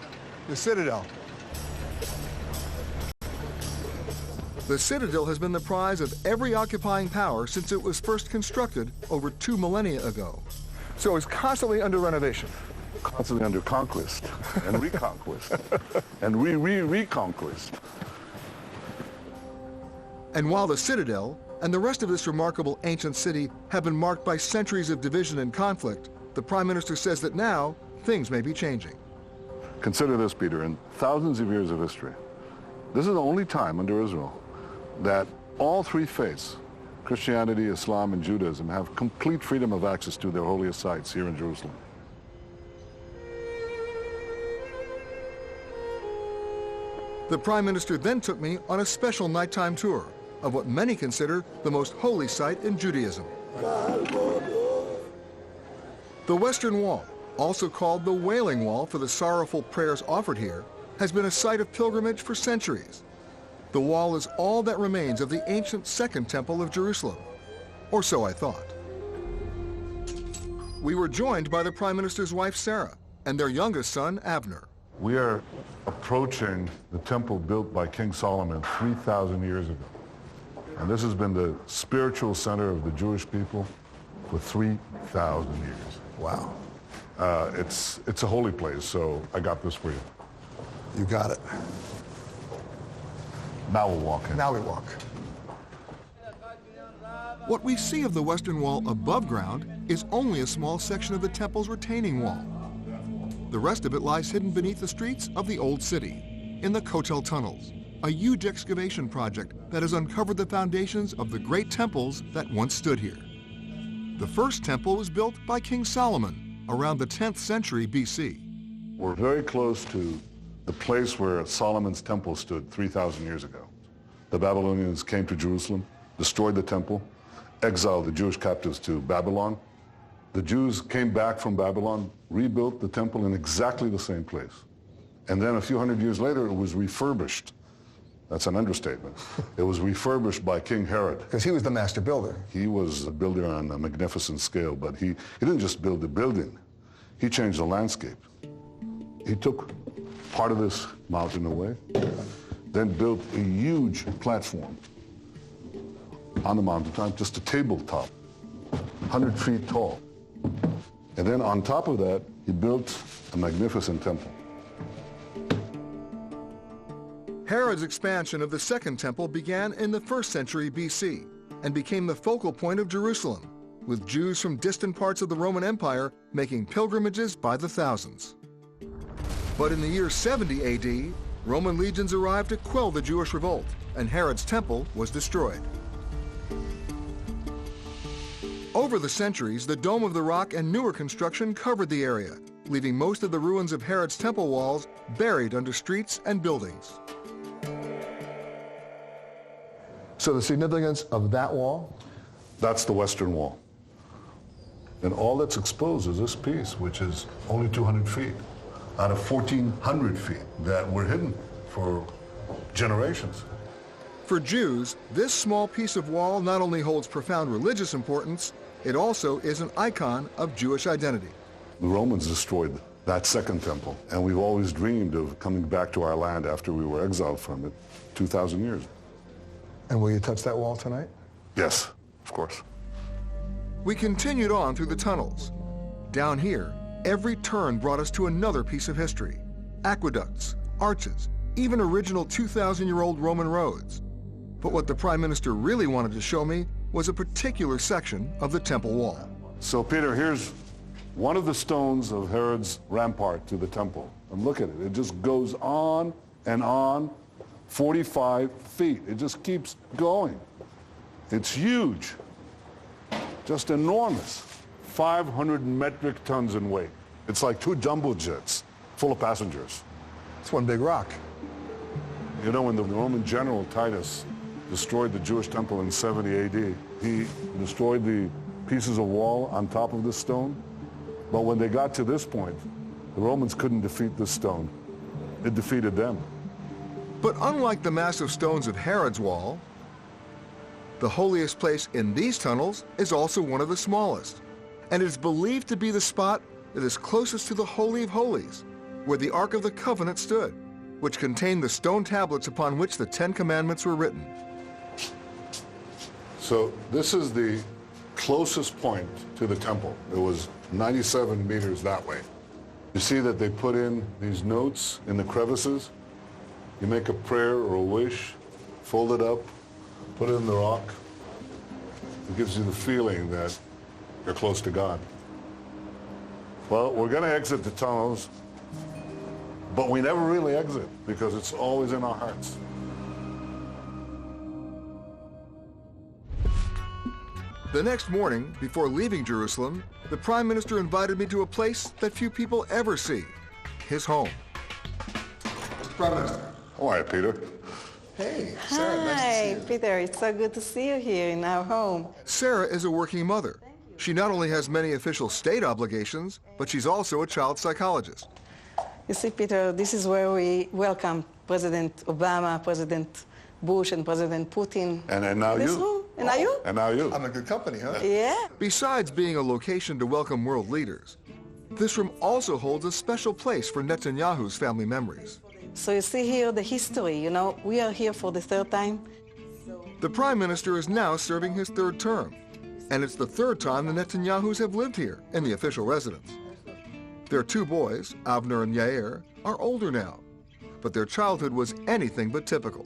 [SPEAKER 5] the Citadel.
[SPEAKER 1] The Citadel has been the prize of every occupying power since it was first constructed over 2 millennia ago.
[SPEAKER 5] So it's constantly under renovation.
[SPEAKER 2] Constantly under conquest and reconquest and reconquest.
[SPEAKER 1] And while the Citadel and the rest of this remarkable ancient city have been marked by centuries of division and conflict, the Prime Minister says that now things may be changing.
[SPEAKER 2] Consider this, Peter, in thousands of years of history, this is the only time under Israel that all 3 faiths, Christianity, Islam, and Judaism, have complete freedom of access to their holiest sites here in Jerusalem.
[SPEAKER 1] The Prime Minister then took me on a special nighttime tour of what many consider the most holy site in Judaism. The Western Wall, also called the Wailing Wall for the sorrowful prayers offered here, has been a site of pilgrimage for centuries. The wall is all that remains of the ancient Second Temple of Jerusalem, or so I thought. We were joined by the Prime Minister's wife, Sarah, and their youngest son, Avner.
[SPEAKER 2] We are approaching the temple built by King Solomon 3,000 years ago. And this has been the spiritual center of the Jewish people for 3,000 years.
[SPEAKER 5] Wow.
[SPEAKER 2] It's a holy place, so I got this for you.
[SPEAKER 5] You got it.
[SPEAKER 2] Now we'll walk in.
[SPEAKER 5] Now we walk.
[SPEAKER 1] What we see of the Western Wall above ground is only a small section of the temple's retaining wall. The rest of it lies hidden beneath the streets of the Old City, in the Kotel tunnels, a huge excavation project that has uncovered the foundations of the great temples that once stood here. The first temple was built by King Solomon, around the 10th century BC.
[SPEAKER 2] We're very close to the place where Solomon's temple stood 3,000 years ago. The Babylonians came to Jerusalem, destroyed the temple, exiled the Jewish captives to Babylon. The Jews came back from Babylon, rebuilt the temple in exactly the same place. And then a few hundred years later, it was refurbished. That's an understatement. It was refurbished by King Herod.
[SPEAKER 5] Because he was the master builder.
[SPEAKER 2] He was a builder on a magnificent scale, but he didn't just build the building. He changed the landscape. He took part of this mountain away, then built a huge platform on the mountaintop, just a tabletop, 100 feet tall. And then on top of that, he built a magnificent temple.
[SPEAKER 1] Herod's expansion of the Second Temple began in the 1st century BC and became the focal point of Jerusalem, with Jews from distant parts of the Roman Empire making pilgrimages by the thousands. But in the year 70 AD, Roman legions arrived to quell the Jewish revolt, and Herod's temple was destroyed. Over the centuries, the Dome of the Rock and newer construction covered the area, leaving most of the ruins of Herod's temple walls buried under streets and buildings.
[SPEAKER 5] So the significance of that wall?
[SPEAKER 2] That's the Western Wall. And all that's exposed is this piece, which is only 200 feet out of 1,400 feet that were hidden for generations.
[SPEAKER 1] For Jews, this small piece of wall not only holds profound religious importance, it also is an icon of Jewish identity.
[SPEAKER 2] The Romans destroyed that Second Temple, and we've always dreamed of coming back to our land after we were exiled from it 2,000 years.
[SPEAKER 5] And will you touch that wall tonight?
[SPEAKER 2] Yes, of course.
[SPEAKER 1] We continued on through the tunnels. Down here, every turn brought us to another piece of history. Aqueducts, arches, even original 2,000-year-old Roman roads. But what the Prime Minister really wanted to show me was a particular section of the temple wall.
[SPEAKER 2] So, Peter, here's one of the stones of Herod's rampart to the temple. And look at it. It just goes on and on, 45 feet. It just keeps going. It's huge, just enormous. 500 metric tons in weight. It's like 2 jumbo jets full of passengers.
[SPEAKER 5] It's one big rock.
[SPEAKER 2] You know, when the Roman general Titus destroyed the Jewish temple in 70 AD, he destroyed the pieces of wall on top of this stone. But when they got to this point, the Romans couldn't defeat this stone. It defeated them.
[SPEAKER 1] But unlike the massive stones of Herod's wall, the holiest place in these tunnels is also one of the smallest, and it is believed to be the spot that is closest to the Holy of Holies, where the Ark of the Covenant stood, which contained the stone tablets upon which the 10 Commandments were written.
[SPEAKER 2] So this is the closest point to the temple. It was 97 meters that way. You see that they put in these notes in the crevices. You make a prayer or a wish, fold it up, put it in the rock. It gives you the feeling that you're close to God. Well, we're going to exit the tunnels, but we never really exit because it's always in our hearts.
[SPEAKER 1] The next morning, before leaving Jerusalem, the Prime Minister invited me to a place that few people ever see, his home. Prime Minister.
[SPEAKER 2] All right, Peter.
[SPEAKER 5] Hey, Sarah, nice to see you.
[SPEAKER 6] Hi, Peter. It's so good to see you here in our home.
[SPEAKER 1] Sarah is a working mother. She not only has many official state obligations, but she's also a child psychologist.
[SPEAKER 6] You see, Peter, this is where we welcome President Obama, President Bush, and President Putin.
[SPEAKER 2] And now
[SPEAKER 6] This
[SPEAKER 2] you.
[SPEAKER 6] room. And now you?
[SPEAKER 2] And now you.
[SPEAKER 5] I'm in good company, huh?
[SPEAKER 6] Yeah.
[SPEAKER 1] Besides being a location to welcome world leaders, this room also holds a special place for Netanyahu's family memories.
[SPEAKER 6] So you see here the history. You know, we are here for the 3rd time.
[SPEAKER 1] The Prime Minister is now serving his 3rd term, and it's the 3rd time the Netanyahus have lived here in the official residence. Their 2 boys, Avner and Yair, are older now, but their childhood was anything but typical.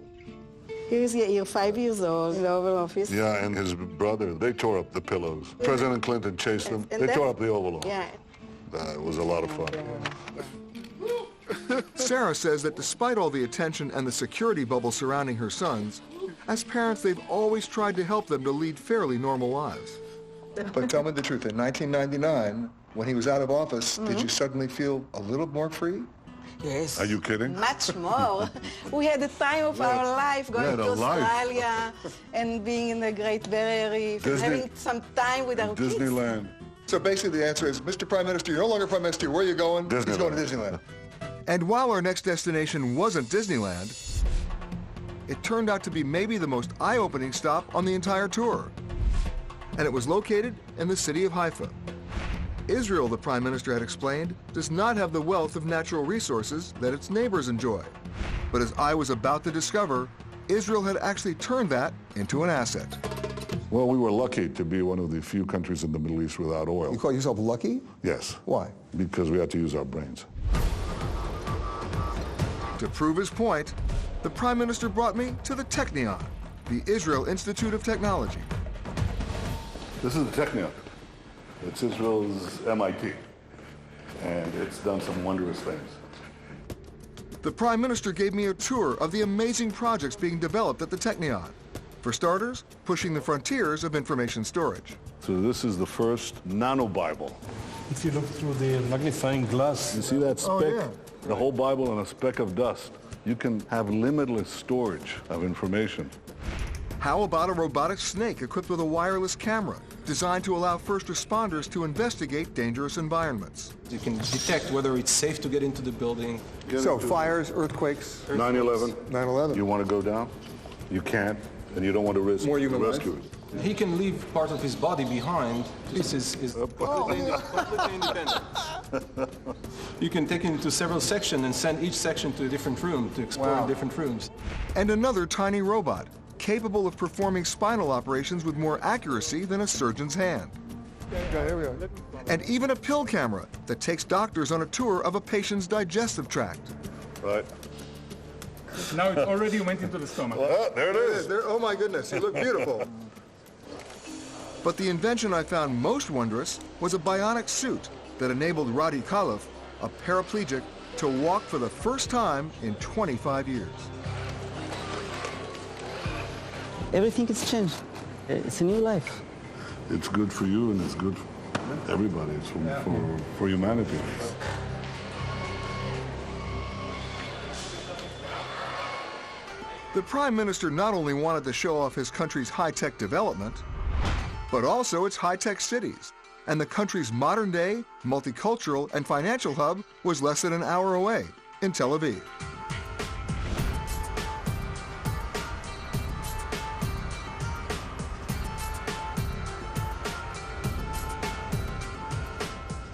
[SPEAKER 6] Here's Yair, 5 years old, in the Oval Office.
[SPEAKER 2] Yeah, and his brother, they tore up the pillows. President Clinton chased them.
[SPEAKER 6] And
[SPEAKER 2] They
[SPEAKER 6] then-
[SPEAKER 2] tore up the Oval Office.
[SPEAKER 6] Yeah.
[SPEAKER 2] It was a lot of fun.
[SPEAKER 1] Sarah says that despite all the attention and the security bubble surrounding her sons, as parents they've always tried to help them to lead fairly normal lives.
[SPEAKER 5] But tell me the truth, in 1999,
[SPEAKER 1] when he was out of office, did you suddenly feel a little more free?
[SPEAKER 6] Yes.
[SPEAKER 2] Are you kidding?
[SPEAKER 6] Much more. We had the time of our life going to Australia and being in the Great Barrier Reef and having some time with our kids.
[SPEAKER 2] Disneyland.
[SPEAKER 1] So basically the answer is, Mr. Prime Minister, you're no longer Prime Minister. Where are you going?
[SPEAKER 2] Disneyland.
[SPEAKER 1] He's going to Disneyland. And while our next destination wasn't Disneyland, it turned out to be maybe the most eye-opening stop on the entire tour. And it was located in the city of Haifa. Israel, the Prime Minister had explained, does not have the wealth of natural resources that its neighbors enjoy. But as I was about to discover, Israel had actually turned that into an asset.
[SPEAKER 2] Well, we were lucky to be one of the few countries in the Middle East without oil.
[SPEAKER 5] You call yourself lucky?
[SPEAKER 2] Yes.
[SPEAKER 5] Why?
[SPEAKER 2] Because we had to use our brains.
[SPEAKER 1] To prove his point, the Prime Minister brought me to the Technion, the Israel Institute of Technology.
[SPEAKER 2] This is the Technion. It's Israel's MIT, and it's done some wondrous things.
[SPEAKER 1] The Prime Minister gave me a tour of the amazing projects being developed at the Technion. For starters, pushing the frontiers of information storage.
[SPEAKER 2] So this is the first nano-Bible.
[SPEAKER 7] If you look through the magnifying glass,
[SPEAKER 2] You see that speck?
[SPEAKER 1] Oh, yeah.
[SPEAKER 2] The whole Bible in a speck of dust. You can have limitless storage of information.
[SPEAKER 1] How about a robotic snake equipped with a wireless camera designed to allow first responders to investigate dangerous environments?
[SPEAKER 7] you can detect whether it's safe to get into the building.
[SPEAKER 5] So fires, earthquakes,
[SPEAKER 2] 9/11.
[SPEAKER 5] 9/11.
[SPEAKER 2] You want to go down? You can't, and you don't want to risk
[SPEAKER 5] More human life.
[SPEAKER 2] rescuers.
[SPEAKER 7] He can leave part of his body behind. This is completely independent. You can take him to several sections and send each section to a different room to explore different rooms.
[SPEAKER 1] And another tiny robot capable of performing spinal operations with more accuracy than a surgeon's hand.
[SPEAKER 5] Okay, here we are.
[SPEAKER 1] And even a pill camera that takes doctors on a tour of a patient's digestive tract.
[SPEAKER 2] Right.
[SPEAKER 8] Now it already went into the stomach.
[SPEAKER 2] Oh, there it is.
[SPEAKER 1] There, oh my goodness, you look beautiful. But the invention I found most wondrous was a bionic suit that enabled Radi Khalaf, a paraplegic, to walk for the first time in 25 years.
[SPEAKER 6] Everything has changed. It's a new life.
[SPEAKER 2] It's good for you, and it's good for everybody. It's for humanity.
[SPEAKER 1] The Prime Minister not only wanted to show off his country's high-tech development, but also its high-tech cities. And the country's modern-day, multicultural, and financial hub was less than an hour away in Tel Aviv.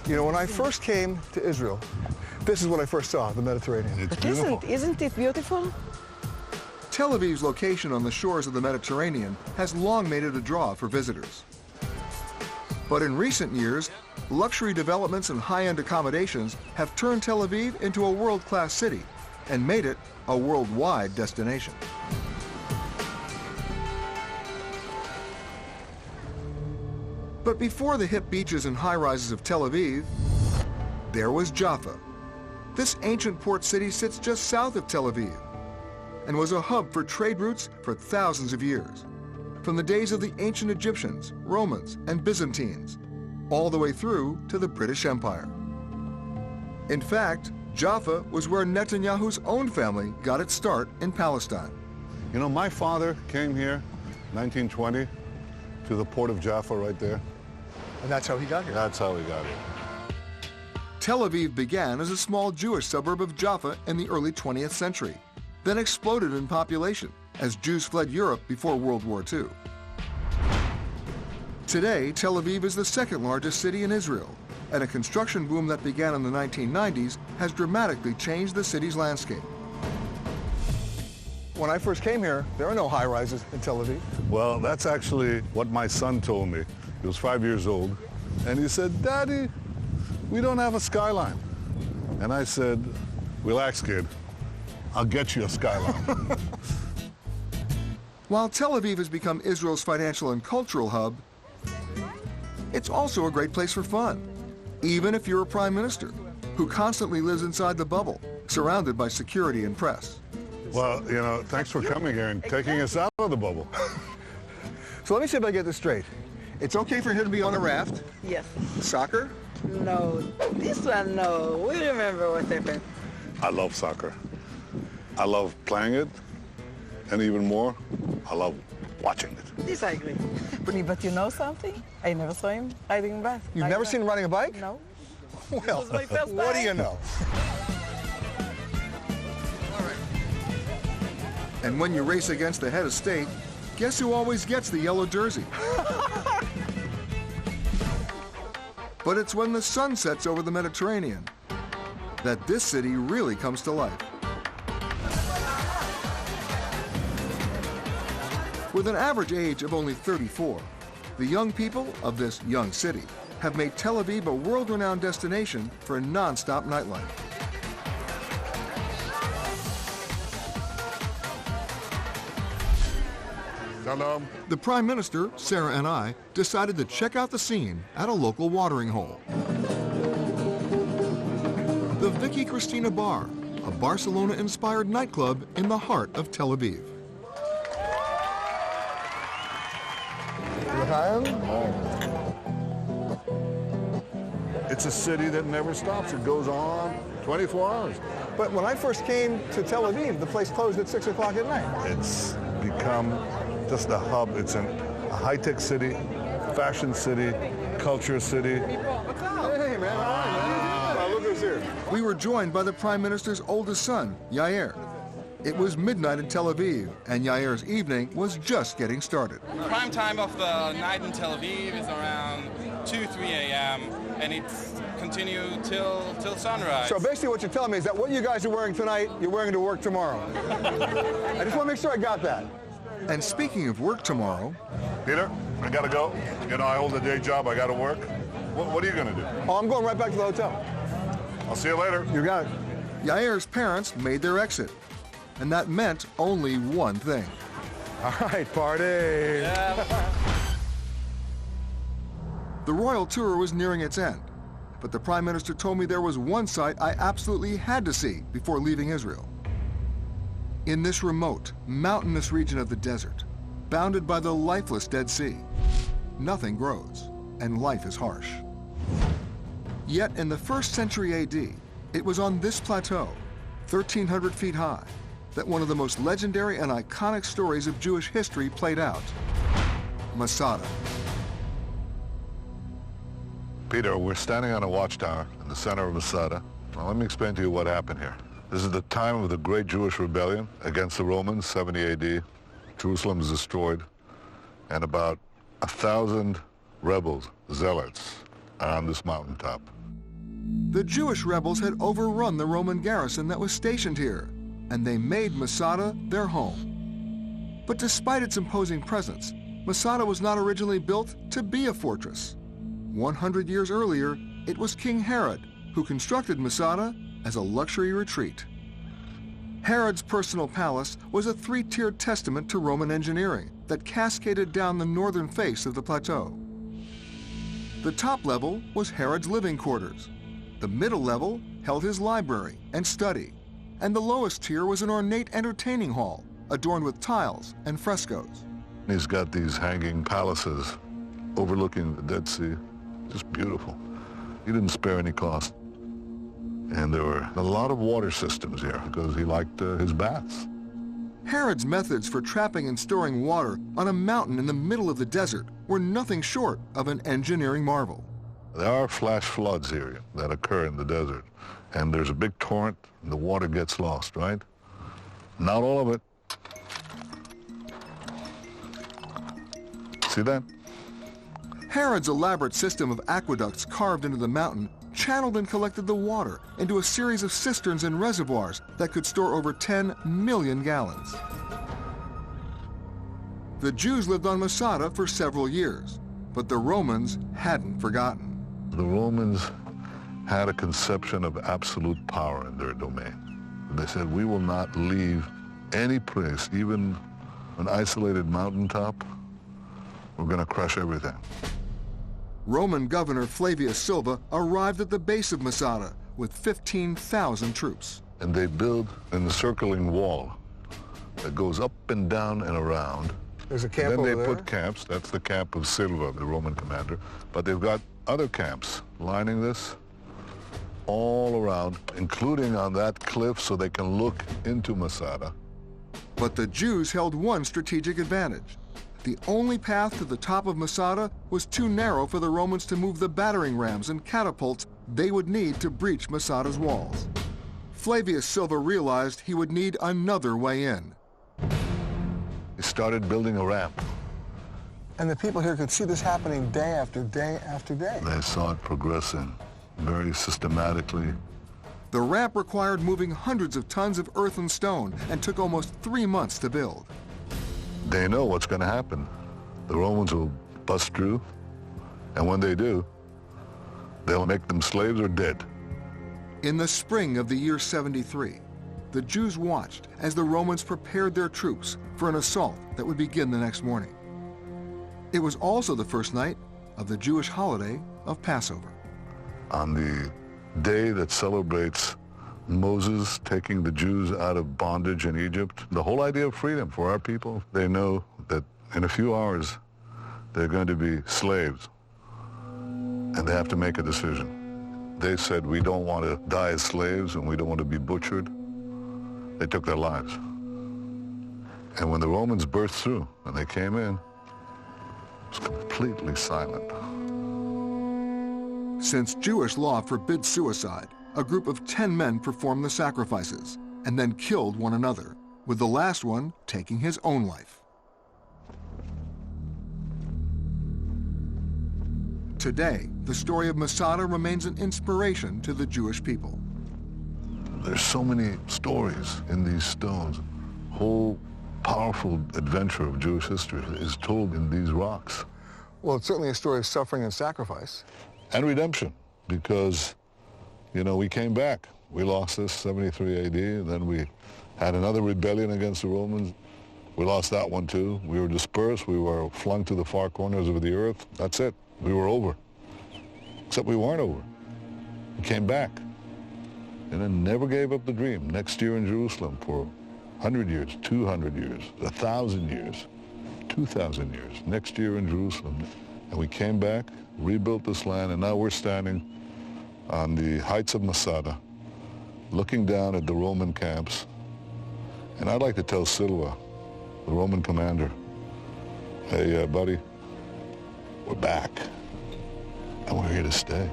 [SPEAKER 5] You know, when I first came to Israel, this is what I first saw, the Mediterranean.
[SPEAKER 2] It's
[SPEAKER 6] But
[SPEAKER 2] beautiful.
[SPEAKER 6] isn't it beautiful?
[SPEAKER 1] Tel Aviv's location on the shores of the Mediterranean has long made it a draw for visitors. But in recent years, luxury developments and high-end accommodations have turned Tel Aviv into a world-class city and made it a worldwide destination. But before the hip beaches and high-rises of Tel Aviv, there was Jaffa. This ancient port city sits just south of Tel Aviv and was a hub for trade routes for thousands of years, from the days of the ancient Egyptians, Romans, and Byzantines, all the way through to the British Empire. In fact, Jaffa was where Netanyahu's own family got its start in Palestine.
[SPEAKER 2] You know, my father came here, 1920, to the port of Jaffa right there.
[SPEAKER 5] And that's how he got here.
[SPEAKER 2] That's how we got here.
[SPEAKER 1] Tel Aviv began as a small Jewish suburb of Jaffa in the early 20th century, then exploded in population as Jews fled Europe before World War II. Today, Tel Aviv is the second largest city in Israel, and a construction boom that began in the 1990s has dramatically changed the city's landscape.
[SPEAKER 5] When I first came here, there are no high-rises in Tel Aviv.
[SPEAKER 2] Well, that's actually what my son told me. He was 5 years old, and he said, "Daddy, we don't have a skyline." And I said, "Relax, kid. I'll get you a skyline."
[SPEAKER 1] While Tel Aviv has become Israel's financial and cultural hub, it's also a great place for fun, even if you're a prime minister who constantly lives inside the bubble, surrounded by security and press.
[SPEAKER 2] Well, you know, thanks for coming here and taking us out of the bubble.
[SPEAKER 5] So let me see if I get this straight. It's okay for him to be on a raft,
[SPEAKER 6] Yes.
[SPEAKER 5] soccer,
[SPEAKER 6] No, this one, no. We remember what happened.
[SPEAKER 2] I love soccer. I love playing it, and even more, I love watching it.
[SPEAKER 6] This I agree. But you know something? I never saw him riding a bike.
[SPEAKER 5] You've never seen him riding a bike?
[SPEAKER 6] No.
[SPEAKER 5] Well,
[SPEAKER 6] This was my first
[SPEAKER 5] what do
[SPEAKER 6] time.
[SPEAKER 5] you know? And when you race against the head of state, guess who always gets the yellow jersey? But it's when the sun sets over the Mediterranean that this city really comes to life. With an average age of only 34, the young people of this young city have made Tel Aviv a world-renowned destination for a non-stop nightlife.
[SPEAKER 2] Salam.
[SPEAKER 5] The Prime Minister, Sarah, and I decided to check out the scene at a local watering hole. The Vicky Cristina Bar, a Barcelona-inspired nightclub in the heart of Tel Aviv.
[SPEAKER 2] It's a city that never stops. It goes on 24 hours.
[SPEAKER 5] But when I first came to Tel Aviv, the place closed at 6 o'clock at night.
[SPEAKER 2] It's become just a hub. It's a high-tech city, fashion city, culture city.
[SPEAKER 5] Hey, man, how are you? Look who's here. We were joined by the Prime Minister's oldest son, Yair. It was midnight in Tel Aviv, and Yair's evening was just getting started.
[SPEAKER 9] Prime time of the night in Tel Aviv is around 2, 3 a.m. and it's continue till sunrise.
[SPEAKER 5] So basically what you're telling me is that what you guys are wearing tonight, you're wearing to work tomorrow. I just want to make sure I got that. And speaking of work tomorrow...
[SPEAKER 2] Peter, I gotta go. You know, I hold a day job. I gotta work. What are you gonna do?
[SPEAKER 5] Oh, I'm going right back to the hotel.
[SPEAKER 2] I'll see you later.
[SPEAKER 5] You got it. Yair's parents made their exit, and that meant only one thing. All right, party.
[SPEAKER 9] Yeah.
[SPEAKER 5] The royal tour was nearing its end, but the Prime Minister told me there was one site I absolutely had to see before leaving Israel. In this remote, mountainous region of the desert, bounded by the lifeless Dead Sea, nothing grows, and life is harsh. Yet in the 1st century AD, it was on this plateau, 1,300 feet high, that one of the most legendary and iconic stories of Jewish history played out, Masada.
[SPEAKER 2] Peter, we're standing on a watchtower in the center of Masada. Now, let me explain to you what happened here. This is the time of the great Jewish rebellion against the Romans, 70 AD. Jerusalem is destroyed, and about 1,000 rebels, zealots, are on this mountaintop.
[SPEAKER 5] The Jewish rebels had overrun the Roman garrison that was stationed here, and they made Masada their home. But despite its imposing presence, Masada was not originally built to be a fortress. 100 years earlier, it was King Herod who constructed Masada as a luxury retreat. Herod's personal palace was a 3-tiered testament to Roman engineering that cascaded down the northern face of the plateau. The top level was Herod's living quarters. The middle level held his library and study, and the lowest tier was an ornate entertaining hall adorned with tiles and frescoes.
[SPEAKER 2] He's got these hanging palaces overlooking the Dead Sea. Just beautiful. He didn't spare any cost. And there were a lot of water systems here because he liked his baths.
[SPEAKER 5] Herod's methods for trapping and storing water on a mountain in the middle of the desert were nothing short of an engineering marvel.
[SPEAKER 2] There are flash floods here that occur in the desert, and there's a big torrent, and the water gets lost, right? Not all of it. See that?
[SPEAKER 5] Herod's elaborate system of aqueducts carved into the mountain channeled and collected the water into a series of cisterns and reservoirs that could store over 10 million gallons. The Jews lived on Masada for several years, but the Romans hadn't forgotten.
[SPEAKER 2] The Romans had a conception of absolute power in their domain. They said, we will not leave any place, even an isolated mountaintop. We're going to crush everything.
[SPEAKER 5] Roman governor Flavius Silva arrived at the base of Masada with 15,000 troops.
[SPEAKER 2] And they build an encircling wall that goes up and down and around.
[SPEAKER 5] There's a camp
[SPEAKER 2] then
[SPEAKER 5] over
[SPEAKER 2] they
[SPEAKER 5] there.
[SPEAKER 2] put camps. That's the camp of Silva, the Roman commander. But they've got other camps lining this all around, including on that cliff so they can look into Masada.
[SPEAKER 5] But the Jews held one strategic advantage. The only path to the top of Masada was too narrow for the Romans to move the battering rams and catapults they would need to breach Masada's walls. Flavius Silva realized he would need another way in.
[SPEAKER 2] He started building a ramp.
[SPEAKER 5] And the people here could see this happening day after day after day.
[SPEAKER 2] They saw it progressing very systematically.
[SPEAKER 5] The ramp required moving hundreds of tons of earth and stone and took almost 3 months to build.
[SPEAKER 2] They know what's going to happen. The Romans will bust through, and when they do, they'll make them slaves or dead.
[SPEAKER 5] In the spring of the year 73, the Jews watched as the Romans prepared their troops for an assault that would begin the next morning. It was also the first night of the Jewish holiday of Passover.
[SPEAKER 2] On the day that celebrates Moses taking the Jews out of bondage in Egypt, the whole idea of freedom for our people, they know that in a few hours they're going to be slaves, and they have to make a decision. They said, we don't want to die as slaves and we don't want to be butchered. They took their lives. And when the Romans burst through and they came in, it was completely silent.
[SPEAKER 5] Since Jewish law forbids suicide, a group of 10 men performed the sacrifices and then killed one another, with the last one taking his own life. Today, the story of Masada remains an inspiration to the Jewish people.
[SPEAKER 2] There's so many stories in these stones. Whole powerful adventure of Jewish history is told in these rocks.
[SPEAKER 5] Well, it's certainly a story of suffering and sacrifice.
[SPEAKER 2] And redemption, because, you know, we came back. We lost this 73 AD, and then we had another rebellion against the Romans. We lost that one too. We were dispersed. We were flung to the far corners of the earth. That's it. We were over. Except we weren't over. We came back. And then never gave up the dream. Next year in Jerusalem for 100 years, 200 years, 1,000 years, 2,000 years. Next year in Jerusalem. And we came back, rebuilt this land, and now we're standing on the heights of Masada, looking down at the Roman camps. And I'd like to tell Silva, the Roman commander, hey, buddy, we're back, and we're here to stay.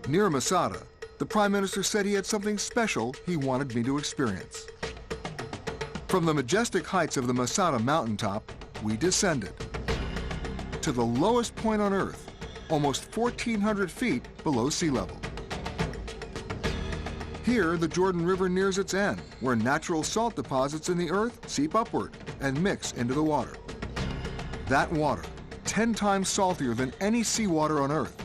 [SPEAKER 5] Near Masada, the Prime Minister said he had something special he wanted me to experience. From the majestic heights of the Masada mountaintop, we descended to the lowest point on Earth, almost 1,400 feet below sea level. Here, the Jordan River nears its end, where natural salt deposits in the earth seep upward and mix into the water. That water, 10 times saltier than any seawater on Earth,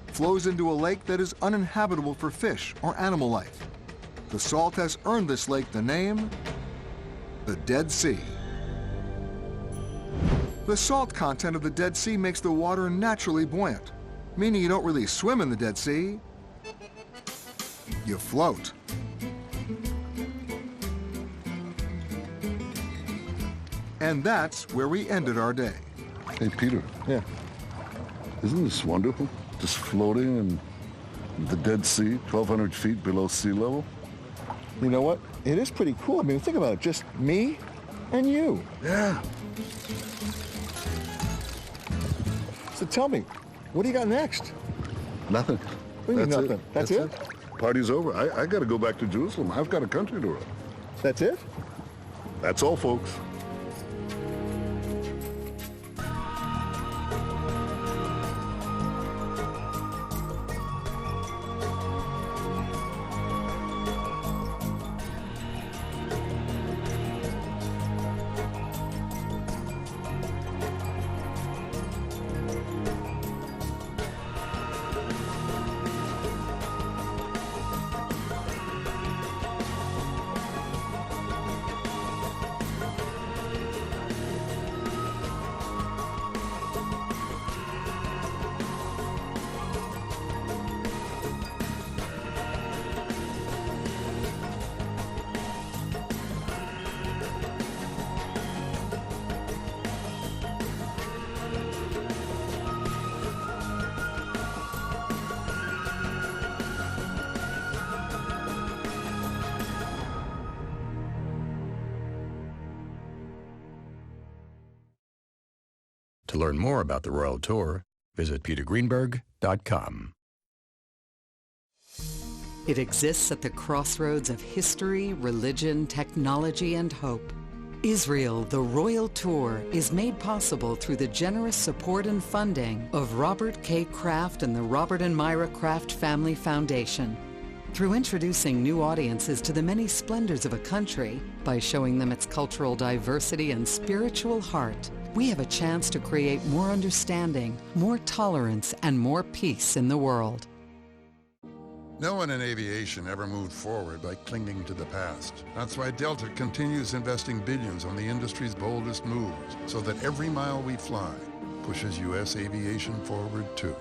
[SPEAKER 5] flows into a lake that is uninhabitable for fish or animal life. The salt has earned this lake the name, the Dead Sea. The salt content of the Dead Sea makes the water naturally buoyant, meaning you don't really swim in the Dead Sea, you float. And that's where we ended our day.
[SPEAKER 2] Hey, Peter.
[SPEAKER 5] Yeah.
[SPEAKER 2] Isn't this wonderful? Just floating in the Dead Sea, 1,200 feet below sea level.
[SPEAKER 5] You know what? It is pretty cool. I mean, think about it. Just me and you.
[SPEAKER 2] Yeah.
[SPEAKER 5] So tell me, what do you got next?
[SPEAKER 2] Nothing.
[SPEAKER 5] What do you mean
[SPEAKER 2] That's
[SPEAKER 5] nothing? That's it?
[SPEAKER 2] Party's over. I got to go back to Jerusalem. I've got a country to run.
[SPEAKER 5] That's it?
[SPEAKER 2] That's all, folks.
[SPEAKER 10] To learn more about the Royal Tour, visit petergreenberg.com.
[SPEAKER 11] It exists at the crossroads of history, religion, technology, and hope. Israel, the Royal Tour, is made possible through the generous support and funding of Robert K. Kraft and the Robert and Myra Kraft Family Foundation. Through introducing new audiences to the many splendors of a country, by showing them its cultural diversity and spiritual heart, we have a chance to create more understanding, more tolerance, and more peace in the world.
[SPEAKER 12] No one in aviation ever moved forward by clinging to the past. That's why Delta continues investing billions on the industry's boldest moves, so that every mile we fly pushes U.S. aviation forward too.